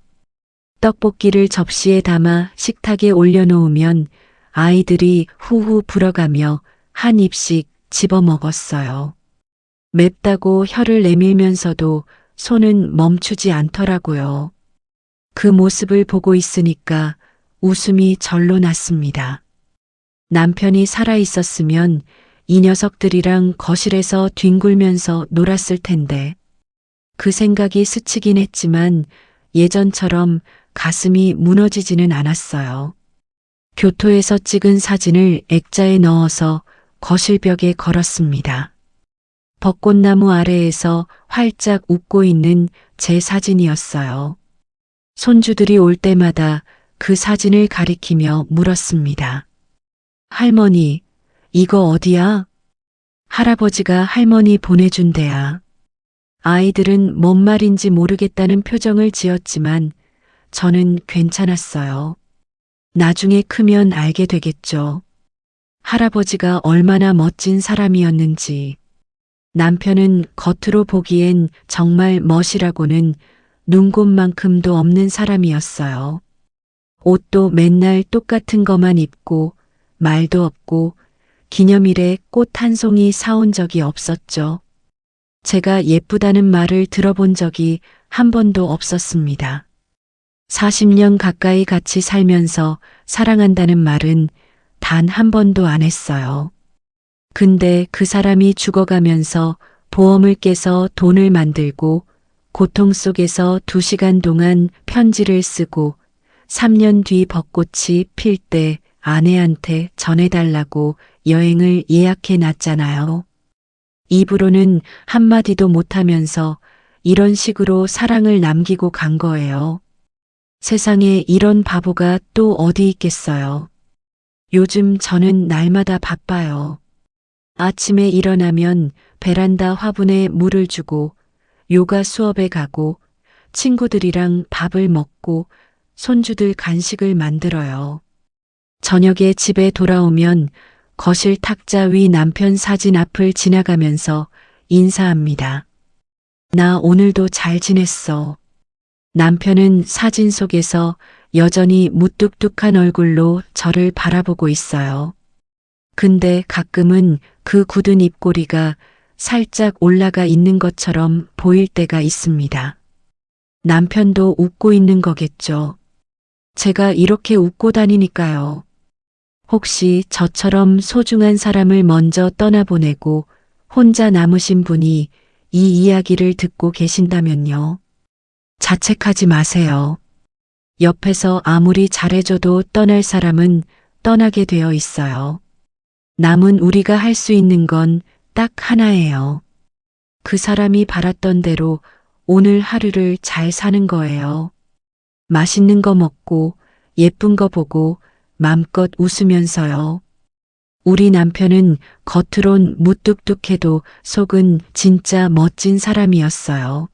떡볶이를 접시에 담아 식탁에 올려놓으면 아이들이 후후 불어가며 한 입씩 집어먹었어요. 맵다고 혀를 내밀면서도 손은 멈추지 않더라고요. 그 모습을 보고 있으니까 웃음이 절로 났습니다. 남편이 살아있었으면 이 녀석들이랑 거실에서 뒹굴면서 놀았을 텐데. 그 생각이 스치긴 했지만 예전처럼 가슴이 무너지지는 않았어요. 교토에서 찍은 사진을 액자에 넣어서 거실벽에 걸었습니다. 벚꽃나무 아래에서 활짝 웃고 있는 제 사진이었어요. 손주들이 올 때마다 그 사진을 가리키며 물었습니다. 할머니, 이거 어디야? 할아버지가 할머니 보내준 데야. 아이들은 뭔 말인지 모르겠다는 표정을 지었지만 저는 괜찮았어요. 나중에 크면 알게 되겠죠. 할아버지가 얼마나 멋진 사람이었는지. 남편은 겉으로 보기엔 정말 멋이라고는 눈곱만큼도 없는 사람이었어요. 옷도 맨날 똑같은 것만 입고 말도 없고 기념일에 꽃 한 송이 사온 적이 없었죠. 제가 예쁘다는 말을 들어본 적이 한 번도 없었습니다. 40년 가까이 같이 살면서 사랑한다는 말은 단 한 번도 안 했어요. 근데 그 사람이 죽어가면서 보험을 깨서 돈을 만들고 고통 속에서 2시간 동안 편지를 쓰고 3년 뒤 벚꽃이 필 때 아내한테 전해달라고 여행을 예약해 놨잖아요. 입으로는 한마디도 못하면서 이런 식으로 사랑을 남기고 간 거예요. 세상에 이런 바보가 또 어디 있겠어요. 요즘 저는 날마다 바빠요. 아침에 일어나면 베란다 화분에 물을 주고 요가 수업에 가고 친구들이랑 밥을 먹고 손주들 간식을 만들어요. 저녁에 집에 돌아오면 거실 탁자 위 남편 사진 앞을 지나가면서 인사합니다. 나 오늘도 잘 지냈어. 남편은 사진 속에서 여전히 무뚝뚝한 얼굴로 저를 바라보고 있어요. 근데 가끔은 그 굳은 입꼬리가 살짝 올라가 있는 것처럼 보일 때가 있습니다. 남편도 웃고 있는 거겠죠. 제가 이렇게 웃고 다니니까요. 혹시 저처럼 소중한 사람을 먼저 떠나보내고 혼자 남으신 분이 이 이야기를 듣고 계신다면요. 자책하지 마세요. 옆에서 아무리 잘해줘도 떠날 사람은 떠나게 되어 있어요. 남은 우리가 할 수 있는 건 딱 하나예요. 그 사람이 바랐던 대로 오늘 하루를 잘 사는 거예요. 맛있는 거 먹고 예쁜 거 보고 맘껏 웃으면서요. 우리 남편은 겉으론 무뚝뚝해도 속은 진짜 멋진 사람이었어요.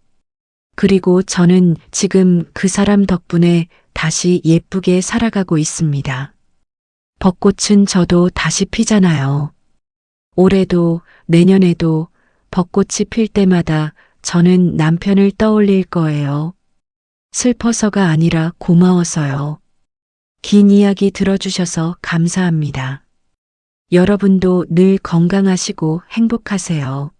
그리고 저는 지금 그 사람 덕분에 다시 예쁘게 살아가고 있습니다. 벚꽃은 저도 다시 피잖아요. 올해도 내년에도 벚꽃이 필 때마다 저는 남편을 떠올릴 거예요. 슬퍼서가 아니라 고마워서요. 긴 이야기 들어주셔서 감사합니다. 여러분도 늘 건강하시고 행복하세요.